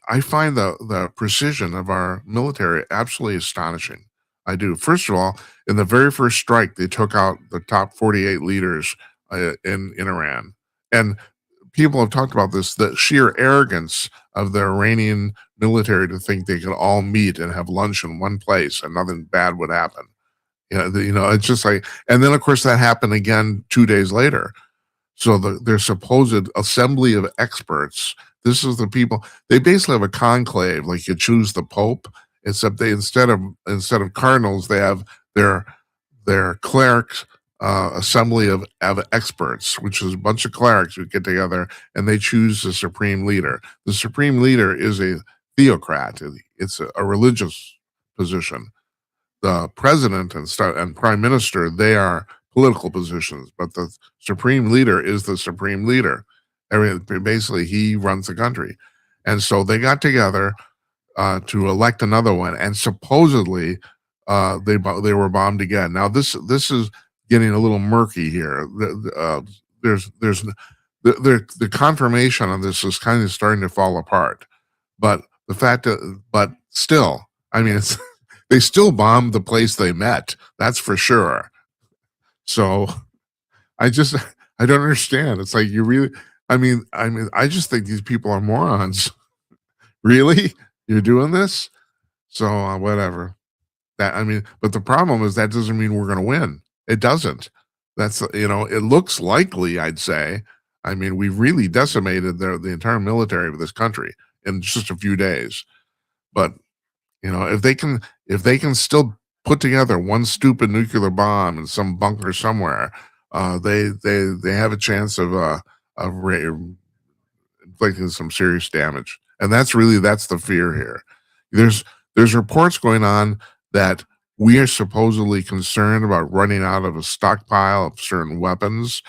I find the precision of our military absolutely astonishing. I do. First of all, in the very first strike, they took out the top 48 leaders in Iran. And people have talked about this, the sheer arrogance of the Iranian military to think they could all meet and have lunch in one place and nothing bad would happen. It's just like, and then of course that happened again 2 days later. So their supposed assembly of experts, this is the people, they basically have a conclave, like you choose the Pope, except they instead of cardinals, they have their clerics assembly of experts, which is a bunch of clerics who get together and they choose the supreme leader. The supreme leader is a theocrat. It's a religious position. The president and prime minister, they are political positions, but the supreme leader is the supreme leader. Basically, he runs the country. And so they got together to elect another one, and supposedly they were bombed again. Now this is getting a little murky here. There's the confirmation on this is kind of starting to fall apart, but the fact that, but still, I mean, it's they still bombed the place they met. That's for sure. So I don't understand. It's like, you really, I just think these people are morons. Really? You're doing this? So whatever. But the problem is that doesn't mean we're going to win. It doesn't. That's, it looks likely, I'd say. I mean, we've really decimated the entire military of this country in just a few days. But, if they can still put together one stupid nuclear bomb in some bunker somewhere, they have a chance of inflicting some serious damage. And that's the fear here. There's reports going on that we are supposedly concerned about running out of a stockpile of certain weapons.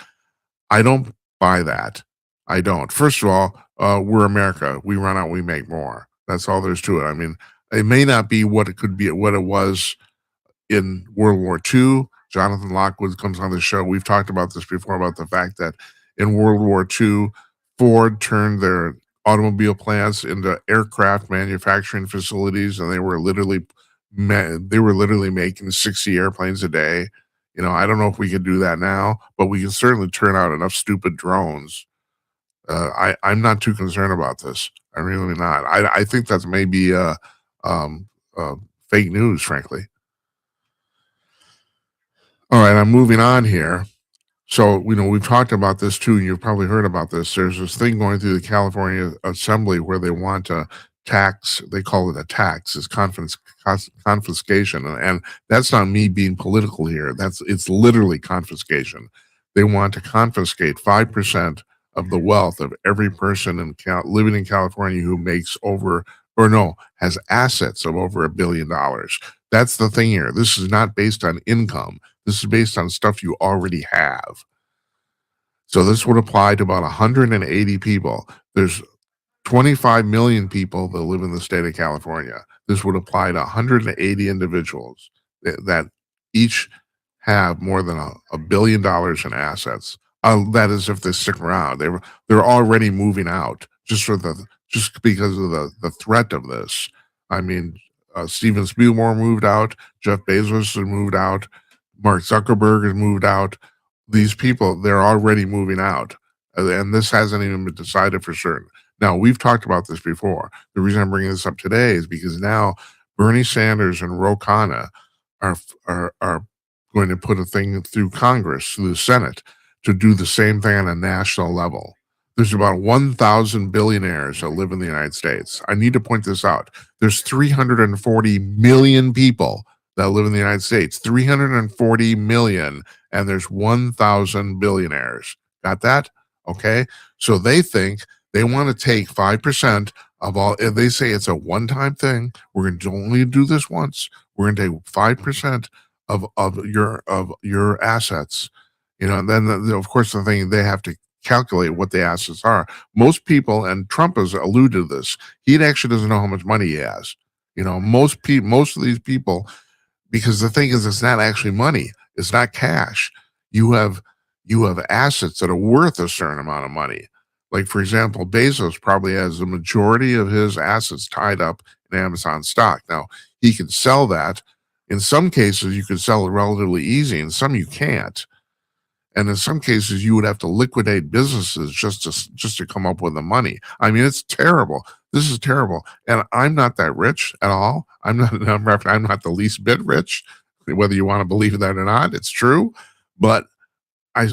I don't buy that. I don't. First of all, we're America. We run out, we make more. That's all there's to it. I mean, it may not be what it could be, what it was in World War II. Jonathan Lockwood comes on the show. We've talked about this before, about the fact that in World War II, Ford turned their automobile plants into aircraft manufacturing facilities, and they were literally making 60 airplanes a day. I don't know if we could do that now, but we can certainly turn out enough stupid drones. I'm not too concerned about this. I'm really not. I think that's maybe fake news, frankly. All right, I'm moving on here. So, we've talked about this too, and you've probably heard about this. There's this thing going through the California Assembly where they want to tax, they call it a tax, it's confiscation. And that's not me being political here. It's literally confiscation. They want to confiscate 5% of the wealth of every person living in California who makes has assets of over $1 billion. That's the thing here. This is not based on income. This is based on stuff you already have. So this would apply to about 180 people. There's 25 million people that live in the state of California. This would apply to 180 individuals that each have more than $1 billion in assets. That is, if they stick around. They're already moving out just because of the threat of this. I mean, Steven Spielberg moved out. Jeff Bezos has moved out. Mark Zuckerberg has moved out. These people, they're already moving out. And this hasn't even been decided for certain. Now, we've talked about this before. The reason I'm bringing this up today is because now Bernie Sanders and Ro Khanna are going to put a thing through Congress, through the Senate, to do the same thing on a national level. There's about 1,000 billionaires that live in the United States. I need to point this out. There's 340 million people that live in the United States, 340 million, and there's 1,000 billionaires. Got that? Okay. So they think they want to take 5% of all, and they say it's a one-time thing. We're going to only do this once. We're going to take 5% of your assets. And then of course the thing, they have to calculate what the assets are. Most people, and Trump has alluded to this, he actually doesn't know how much money he has. Most of these people, because the thing is, it's not actually money. It's not cash. You have assets that are worth a certain amount of money. Like, for example, Bezos probably has the majority of his assets tied up in Amazon stock. Now, he can sell that. In some cases, you can sell it relatively easy. In some, you can't. And in some cases, you would have to liquidate businesses just to come up with the money. I mean, it's terrible. This is terrible. And I'm not that rich at all. I'm not the least bit rich, whether you want to believe that or not. It's true. But I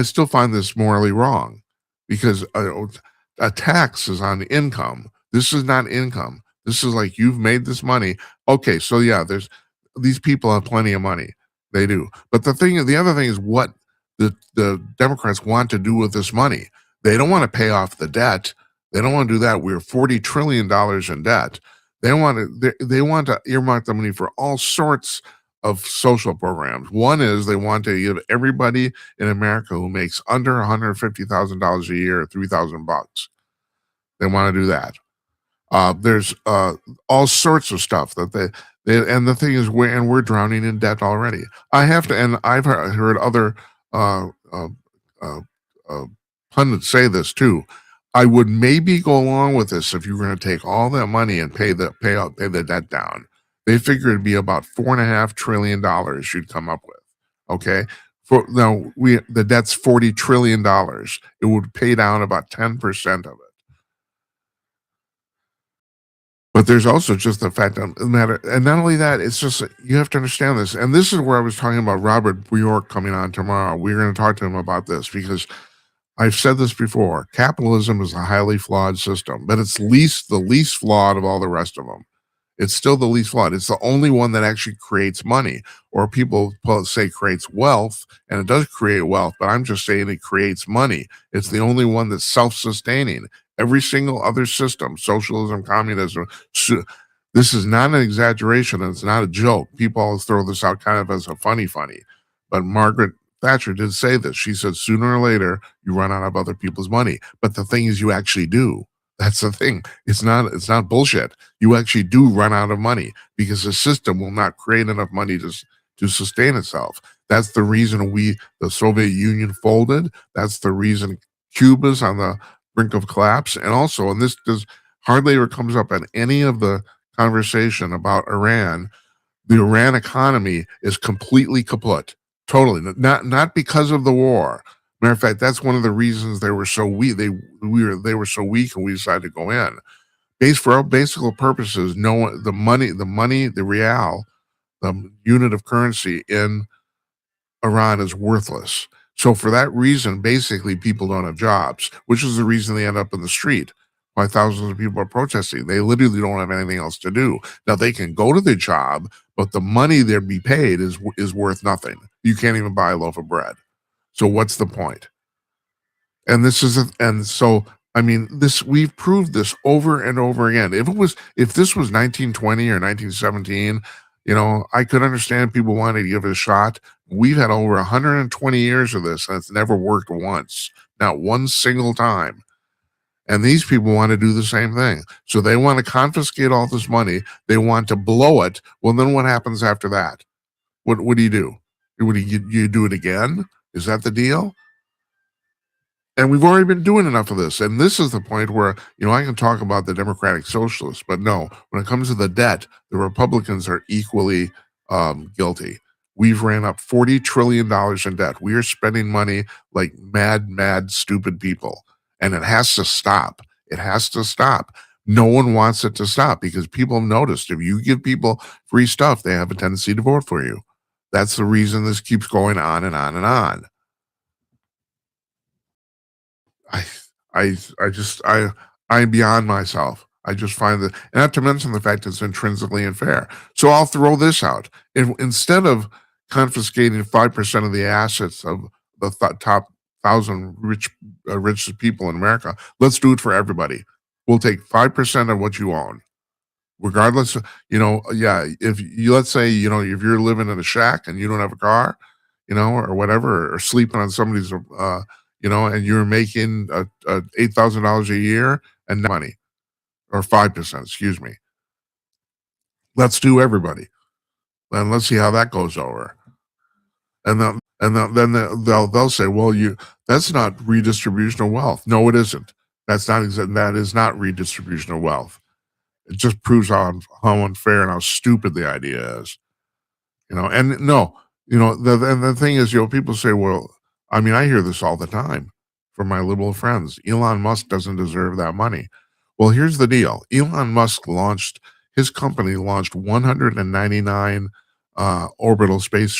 still find this morally wrong, because a tax is on income. This is not income. This is like, you've made this money. Okay, so yeah, these people have plenty of money. They do. But the other thing is what the Democrats want to do with this money. They don't want to pay off the debt. They don't want to do that. We're $40 trillion in debt. They want to earmark the money for all sorts of social programs. One is they want to give everybody in America who makes under $150,000 a year $3,000. They want to do that. There's all sorts of stuff that and the thing is, we're drowning in debt already. I've heard other pundits say this too. I would maybe go along with this if you were going to take all that money and pay the debt down. They figure it'd be about $4.5 trillion you'd come up with. Okay. The debt's $40 trillion. It would pay down about 10% of it. But there's also just the fact of the matter, and not only that, it's just, you have to understand this. And this is where I was talking about Robert Bjork coming on tomorrow. We're going to talk to him about this, because I've said this before. Capitalism is a highly flawed system, but it's the least flawed of all the rest of them. It's still the least flawed. It's the only one that actually creates money, or people say creates wealth, and it does create wealth, but I'm just saying it creates money. It's the only one that's self-sustaining. Every single other system, socialism, communism, this is not an exaggeration, and it's not a joke. People always throw this out kind of as a funny, but Margaret Thatcher did say this. She said, sooner or later, you run out of other people's money. But the thing is, you actually do. That's the thing. It's not bullshit. You actually do run out of money, because the system will not create enough money to sustain itself. That's the reason the Soviet Union folded. That's the reason Cuba's on the brink of collapse. And also, and this hardly ever comes up in any of the conversation about Iran, the Iran economy is completely kaput. Totally. Not because of the war. Matter of fact, that's one of the reasons they were so weak. They were so weak, and we decided to go in. For all basic purposes, the real, the unit of currency in Iran, is worthless. So for that reason, basically, people don't have jobs, which is the reason they end up in the street. Why thousands of people are protesting. They literally don't have anything else to do. Now, they can go to the job, but the money they'd be paid is worth nothing. You can't even buy a loaf of bread. So what's the point? And we've proved this over and over again. If this was 1920 or 1917, I could understand people wanting to give it a shot. We've had over 120 years of this, and it's never worked once, not one single time. And these people want to do the same thing. So they want to confiscate all this money. They want to blow it. Well, then what happens after that? What do you do? You do it again? Is that the deal? And we've already been doing enough of this. And this is the point where, I can talk about the Democratic Socialists, but no, when it comes to the debt, the Republicans are equally guilty. We've ran up $40 trillion in debt. We are spending money like mad, stupid people. And it has to stop. It has to stop. No one wants it to stop, because people have noticed if you give people free stuff, they have a tendency to vote for you. That's the reason this keeps going on and on and on. I'm beyond myself. I just find that, and not to mention the fact it's intrinsically unfair. So I'll throw this out. Instead of confiscating 5% of the assets of the top 1,000 richest people in America, let's do it for everybody. We'll take 5% of what you own, regardless of, if you, let's say, if you're living in a shack and you don't have a car, or whatever, or sleeping on somebody's, and you're making $8,000 a year and money, or 5%, excuse me. Let's do everybody. And let's see how that goes over. And then they'll say, well, that's not redistribution of wealth. No, it isn't. That is not redistribution of wealth. It just proves how unfair and how stupid the idea is. And no, the thing is, people say, well, I mean, I hear this all the time from my liberal friends. Elon Musk doesn't deserve that money. Well, here's the deal. Elon Musk his company launched 199 orbital space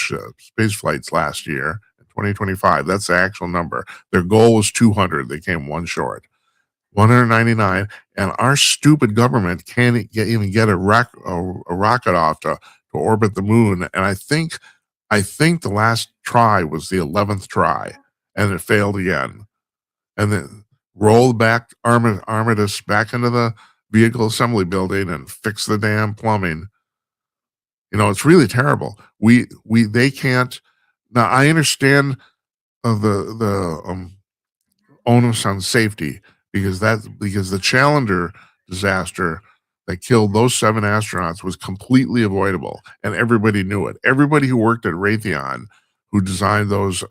flights last year in 2025. That's the actual number. Their goal was 200. They came one short. 199, and our stupid government can't even get a rocket off to orbit the moon. And I think the last try was the 11th try, and it failed again. And then rolled back Armistice back into the vehicle assembly building and fixed the damn plumbing. It's really terrible. They can't. Now I understand the onus on safety, because the Challenger disaster that killed those 7 astronauts was completely avoidable, and everybody knew it. Everybody who worked at Raytheon, who designed those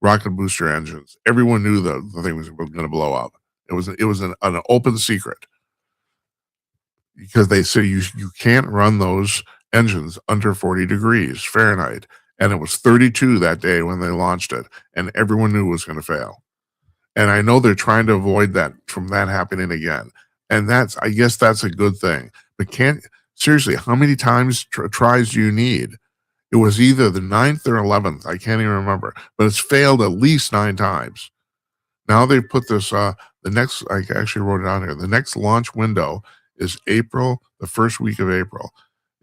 rocket booster engines, everyone knew the thing was going to blow up. It was an open secret, because they say you can't run those engines under 40 degrees Fahrenheit, and it was 32 that day when they launched it, and everyone knew it was going to fail. And I know they're trying to avoid that from that happening again. And I guess that's a good thing. But seriously, how many times tries do you need? It was either the 9th or 11th. I can't even remember, but it's failed at least 9 times. Now they've put this, I actually wrote it down here. The next launch window is the first week of April.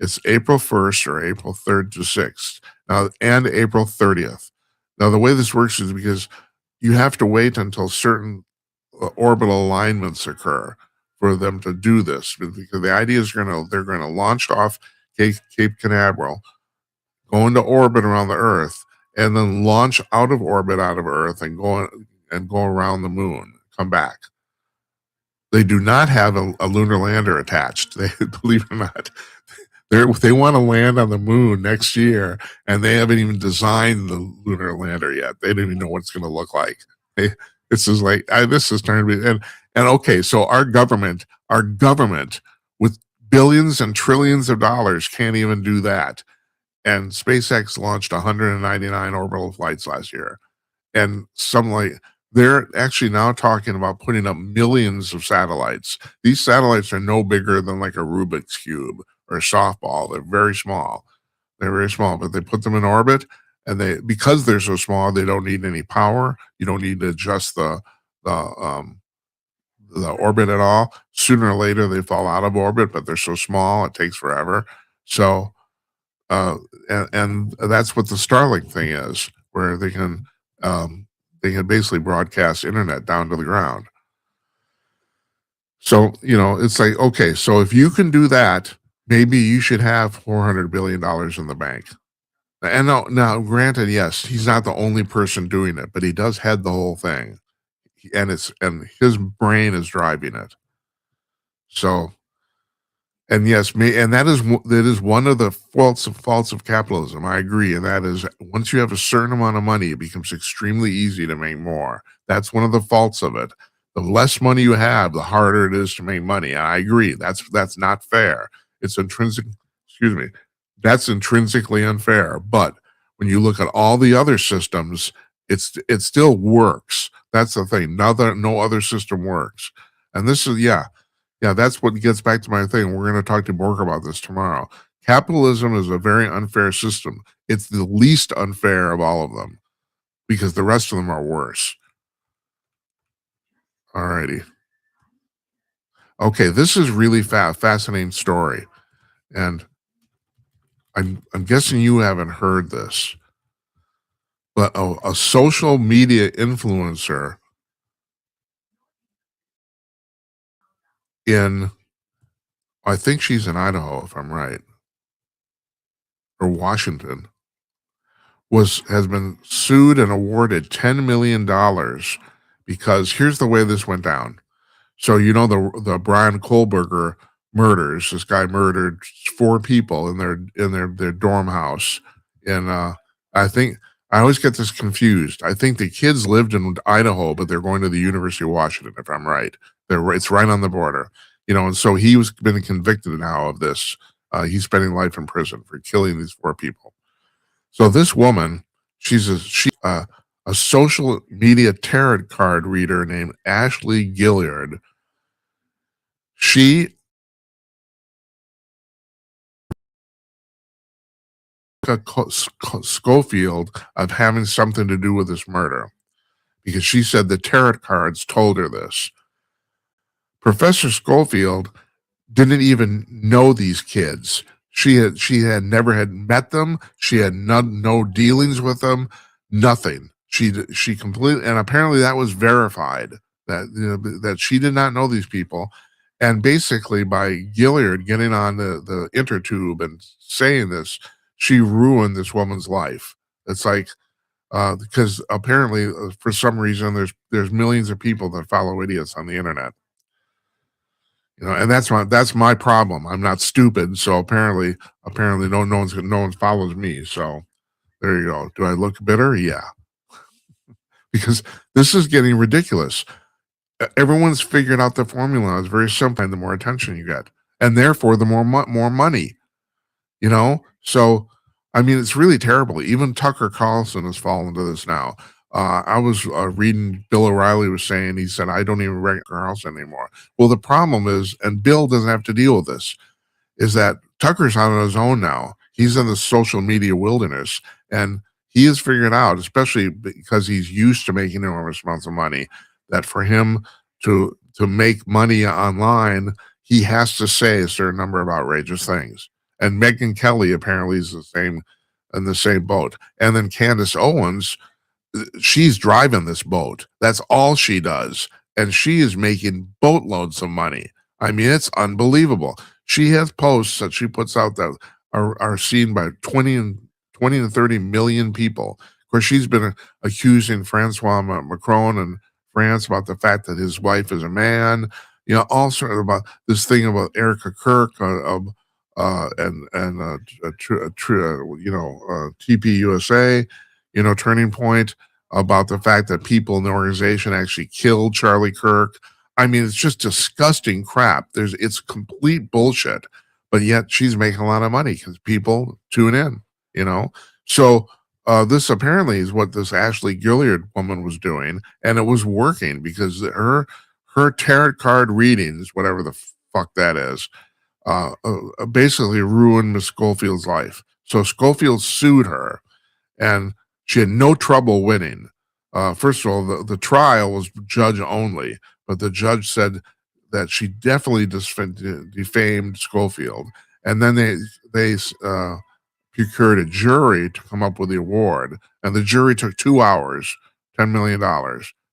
It's April 1st or April 3rd to 6th. Now, and April 30th. Now, the way this works is because you have to wait until certain orbital alignments occur for them to do this, because the idea is they're going to launch off Cape Canaveral, go into orbit around the Earth, and then launch out of Earth and go around the moon, come back. They do not have a lunar lander attached. They, believe it or not, they want to land on the moon next year, and they haven't even designed the lunar lander yet. They don't even know what it's going to look like. This is turning to be, and okay, so our government with billions and trillions of dollars can't even do that. And SpaceX launched 199 orbital flights last year, and they're actually now talking about putting up millions of satellites. These satellites are no bigger than like a Rubik's Cube or a softball. They're very small. But they put them in orbit, and because they're so small, they don't need any power. You don't need to adjust the orbit at all. Sooner or later, they fall out of orbit, but they're so small, it takes forever. So, and that's what the Starlink thing is, where they can basically broadcast internet down to the ground. So, it's like, okay, so if you can do that, maybe you should have $400 billion in the bank. And now, granted, yes, he's not the only person doing it, but he does head the whole thing, and his brain is driving it. So, and yes, that is one of the faults of capitalism. I agree, and that is, once you have a certain amount of money, it becomes extremely easy to make more. That's one of the faults of it. The less money you have, the harder it is to make money. And I agree. That's not fair. It's that's intrinsically unfair. But when you look at all the other systems, it still works. That's the thing. No other system works. And this is, that's what gets back to my thing. We're going to talk to Bork about this tomorrow. Capitalism is a very unfair system. It's the least unfair of all of them, because the rest of them are worse. Alrighty. Okay, this is really fascinating story, and I'm guessing you haven't heard this, but a social media influencer in, I think she's in Idaho, if I'm right, or Washington, has been sued and awarded $10 million because here's the way this went down. So you know the Brian Kohlberger murders. This guy murdered 4 people in their dorm house. And I think I always get this confused. I think the kids lived in Idaho, but they're going to the University of Washington, if I'm right. It's right on the border, and so he was been convicted now of this. He's spending life in prison for killing these 4 people. So this woman, a social media tarot card reader named Ashley Gilliard. She Schofield of having something to do with this murder because she said the tarot cards told her this. Professor Schofield didn't even know these kids. She had never had met them. She had no dealings with them. Nothing. She completely, and apparently that was verified that that she did not know these people. And basically, by Gilliard getting on the intertube and saying this, she ruined this woman's life. It's like because apparently, for some reason, there's millions of people that follow idiots on the internet. And that's my problem. I'm not stupid, so apparently no one follows me. So there you go. Do I look bitter? Yeah, because this is getting ridiculous. Everyone's figured out the formula. It's very simple. And the more attention you get, and therefore the more money. So I mean, it's really terrible. Even Tucker Carlson has fallen into this now. I was reading Bill O'Reilly was saying, he said, I don't even recognize Carlson anymore. Well, the problem is, and Bill doesn't have to deal with this, is that Tucker's on his own now. He's in the social media wilderness, and he has figured out, especially because he's used to making enormous amounts of money, that for him to make money online, he has to say a certain number of outrageous things. And Megyn Kelly apparently is in the same boat. And then Candace Owens, she's driving this boat. That's all she does. And she is making boatloads of money. I mean, it's unbelievable. She has posts that she puts out that are seen by 20 to 30 million people. Of course, she's been accusing Francois Macron and France about the fact that his wife is a man. All sort of about this thing about Erica Kirk TPUSA, Turning Point, about the fact that people in the organization actually killed Charlie Kirk. I mean, it's just disgusting crap. It's complete bullshit, but yet she's making a lot of money because people tune in. So this apparently is what this Ashley Gilliard woman was doing, and it was working because her tarot card readings, whatever the fuck that is, basically ruined Miss Schofield's life. So Schofield sued her, and she had no trouble winning. First of all, the trial was judge only, but the judge said that she definitely defamed Schofield, and then they procured a jury to come up with the award, and the jury took 2 hours, $10 million.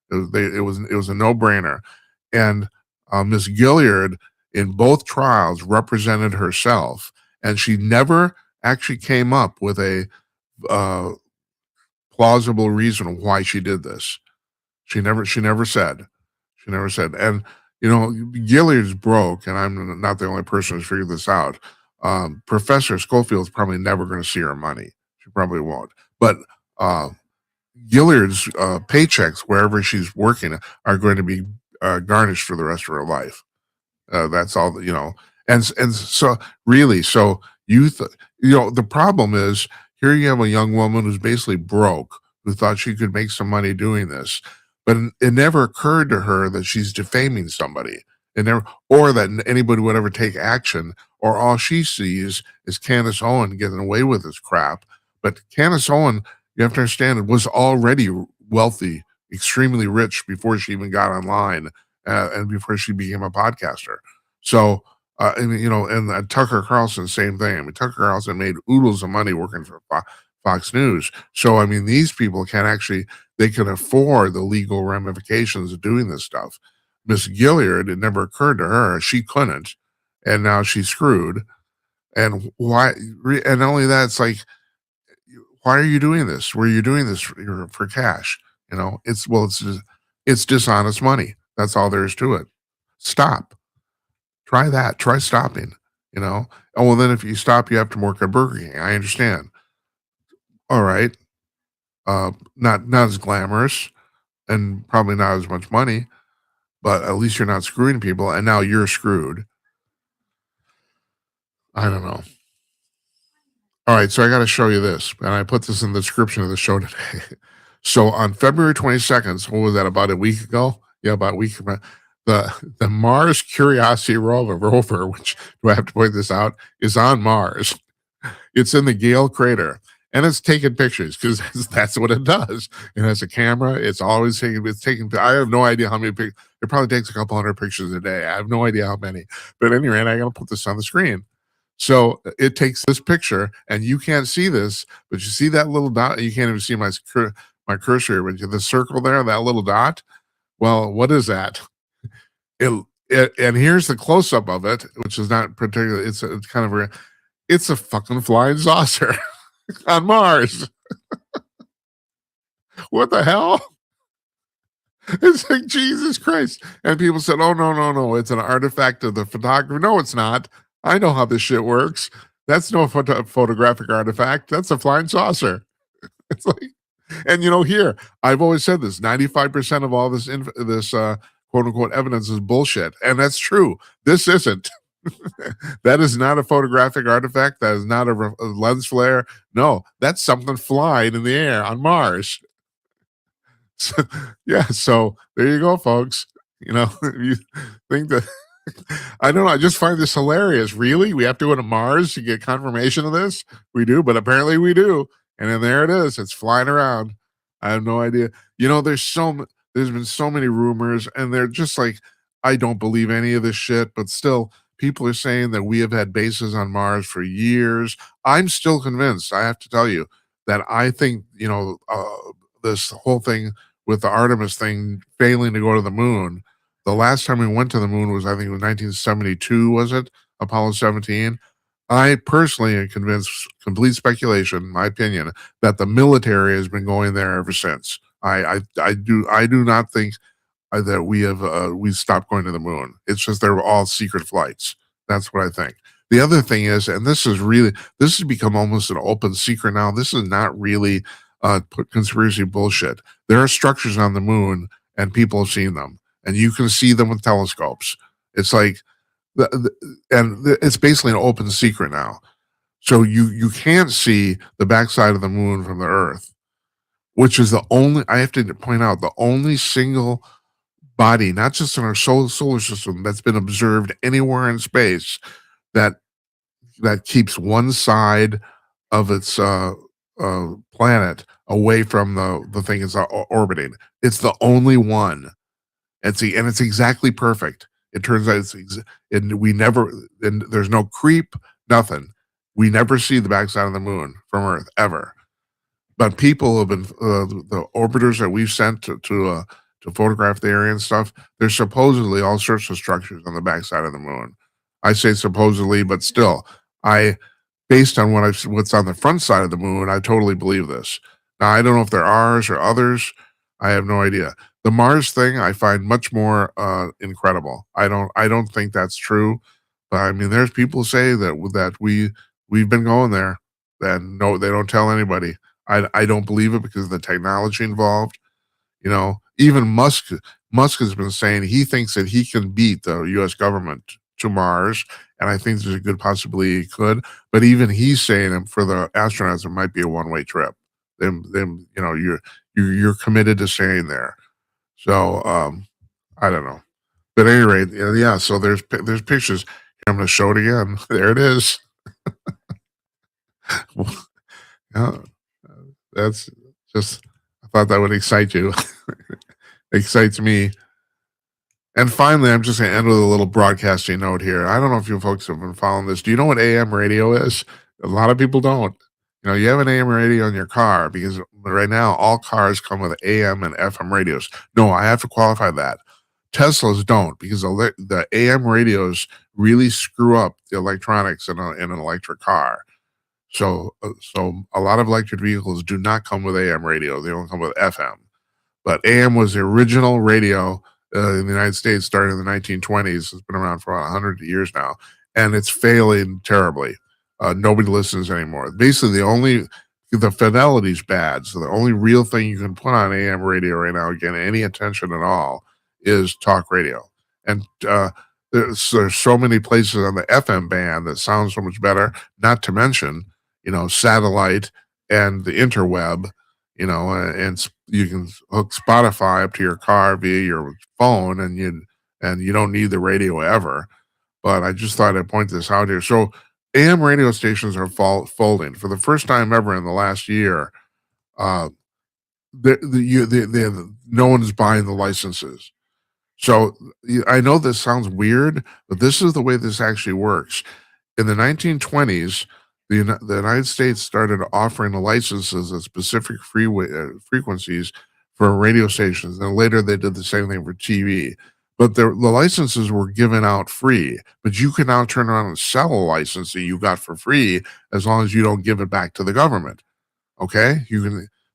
It was a no brainer, and Miss Gilliard in both trials represented herself, and she never actually came up with a plausible reason why she did this. She never said. And Gilliard's broke, and I'm not the only person who's figured this out. Professor Schofield's probably never going to see her money. She probably won't. But Gilliard's paychecks, wherever she's working, are going to be garnished for the rest of her life. That's all, and so really, so the problem is here you have a young woman who's basically broke, who thought she could make some money doing this, but it never occurred to her that she's defaming somebody. It never, or that anybody would ever take action, or all she sees is Candace Owen getting away with this crap. But Candace Owen, you have to understand, was already wealthy, extremely rich before she even got online and before she became a podcaster. So, and Tucker Carlson, same thing. I mean, Tucker Carlson made oodles of money working for Fox News. So, I mean, these people they can afford the legal ramifications of doing this stuff. Miss Gilliard, it never occurred to her. She couldn't. And now she's screwed. And why? And not only that, it's like, why are you doing this? Were you doing this for cash? It's dishonest money. That's all there is to it. Stop. Try that. Try stopping. Oh, well, then if you stop, you have to work at Burger King. I understand. All right. Not as glamorous and probably not as much money, but at least you're not screwing people. And now you're screwed. I don't know. All right, so I got to show you this, and I put this in the description of the show today. So on February 22nd, what was that, about a week ago? Yeah, about a week ago. The Mars Curiosity Rover, which, do I have to point this out, is on Mars. It's in the Gale crater, and it's taking pictures because that's what it does. It has a camera. It's always taking. I have no idea how many pictures. It probably takes a couple hundred pictures a day. I have no idea how many. But anyway, I got to put this on the screen. So it takes this picture, and you can't see this, but you see that little dot. You can't even see my cursor, but the circle there, that little dot. Well, what is that? And here's the close up of it, which is not particularly. It's kind of it's a fucking flying saucer on Mars. What the hell? It's like, Jesus Christ. And people said, oh, no. It's an artifact of the photographer. No, it's not. I know how this shit works. That's no photographic artifact. That's a flying saucer. It's like, and here, I've always said this, 95% of all this quote unquote evidence is bullshit. And that's true. This isn't. That is not a photographic artifact. That is not a lens flare. No, that's something flying in the air on Mars. So, yeah, so there you go, folks. If you think that, I don't know, I just find this hilarious. Really? We have to go to Mars to get confirmation of this? We do, but apparently we do. And then there it is. It's flying around. I have no idea. There's been so many rumors, and they're just like, I don't believe any of this shit, but still, people are saying that we have had bases on Mars for years. I'm still convinced, I have to tell you, that I think, this whole thing with the Artemis thing failing to go to the moon. The last time we went to the moon was, I think it was 1972, was it? Apollo 17. I personally am convinced, complete speculation, my opinion, that the military has been going there ever since. I do not think that we stopped going to the moon. It's just they were all secret flights. That's what I think. The other thing is, and this has become almost an open secret now. This is not really conspiracy bullshit. There are structures on the moon, and people have seen them, and you can see them with telescopes. It's like, it's basically an open secret now. So you can't see the backside of the moon from the Earth, which is I have to point out, the only single body, not just in our solar system, that's been observed anywhere in space that keeps one side of its planet away from the thing it's orbiting. It's the only one. It's exactly perfect. It turns out and there's no creep, nothing. We never see the backside of the moon from Earth ever. But people have been the orbiters that we've sent to photograph the area and stuff. There's supposedly all sorts of structures on the backside of the moon. I say supposedly, but still, based on what's on the front side of the moon, I totally believe this. Now, I don't know if there are ours or others. I have no idea. The Mars thing I find much more incredible. I don't think that's true, but I mean, there's people say that we've been going there. And no, they don't tell anybody. I don't believe it because of the technology involved. Even Musk has been saying he thinks that he can beat the U.S. government to Mars, and I think there's a good possibility he could. But even he's saying for the astronauts, it might be a one-way trip. You're committed to staying there. So I don't know. But at any rate, yeah. So there's pictures. I'm going to show it again. There it is. Yeah, that's just. I thought that would excite you. Excites me. And finally, I'm just going to end with a little broadcasting note here. I don't know if you folks have been following this. Do you know what AM radio is? A lot of people don't. You have an AM radio in your car because right now all cars come with AM and FM radios. No, I have to qualify that. Teslas don't because the AM radios really screw up the electronics in an electric car. So a lot of electric vehicles do not come with AM radio. They don't come with FM. But AM was the original radio in the United States, started in the 1920s. It's been around for about 100 years now, and it's failing terribly. Nobody listens anymore. Basically, the fidelity's bad. So the only real thing you can put on AM radio right now, getting any attention at all, is talk radio. And there's so many places on the FM band that sound so much better. Not to mention, satellite and the interweb. And you can hook Spotify up to your car via your phone, and you don't need the radio ever. But I just thought I'd point this out here. So AM radio stations are folding for the first time ever in the last year. No one's buying the licenses. So I know this sounds weird, but this is the way this actually works. In the 1920s, the United States started offering the licenses at specific frequencies for radio stations. And later they did the same thing for TV. But the licenses were given out free. But you can now turn around and sell a license that you got for free as long as you don't give it back to the government. Okay?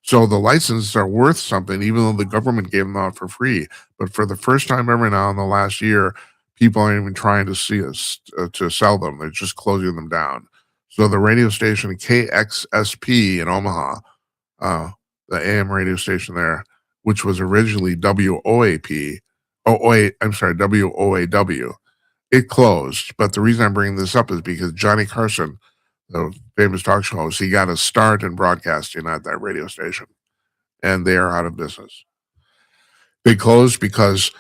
So the licenses are worth something, even though the government gave them out for free. But for the first time ever now in the last year, people aren't even trying to sell them. They're just closing them down. So the radio station KXSP in Omaha, the AM radio station there, which was originally WOAW, it closed. But the reason I'm bringing this up is because Johnny Carson, the famous talk show host, he got a start in broadcasting at that radio station, and they are out of business. They closed because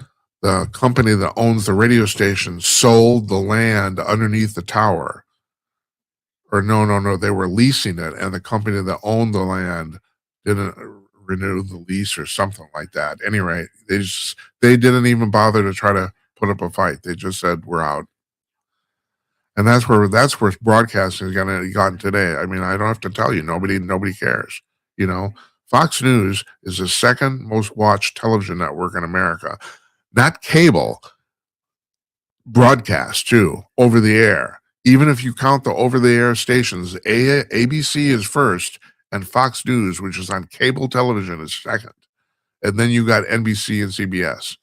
the company that owns the radio station sold the land underneath the tower. Or no, they were leasing it, and the company that owned the land didn't renew the lease or something like that. Anyway, they didn't even bother to try to put up a fight. They just said, we're out. And that's where broadcasting has gotten today. I mean, I don't have to tell you, nobody cares. Fox News is the second most watched television network in America. Not cable, broadcast too, over the air. Even if you count the over-the-air stations, ABC is first, and Fox News, which is on cable television, is second. And then you got NBC and CBS.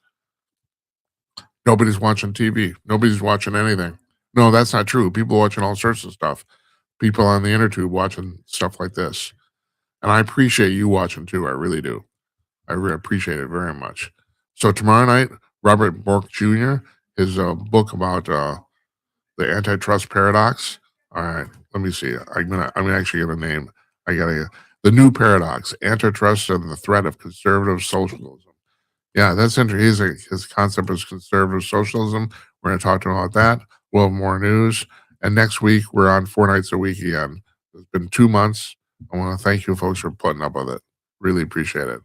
Nobody's watching TV. Nobody's watching anything. No, that's not true. People watching all sorts of stuff. People on the inner tube watching stuff like this. And I appreciate you watching too. I really do. I really appreciate it very much. So tomorrow night, Robert Bork Jr., his book about the antitrust paradox. All right, let me see. I'm actually gonna name. The new paradox: antitrust and the threat of conservative socialism. Yeah, that's interesting. His concept is conservative socialism. We're gonna talk to him about that. We'll have more news. And next week we're on 4 nights a week again. It's been 2 months. I want to thank you folks for putting up with it. Really appreciate it.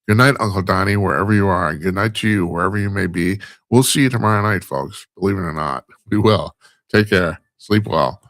Good night, Uncle Donnie, wherever you are. Good night to you, wherever you may be. We'll see you tomorrow night, folks. Believe it or not, we will. Take care. Sleep well.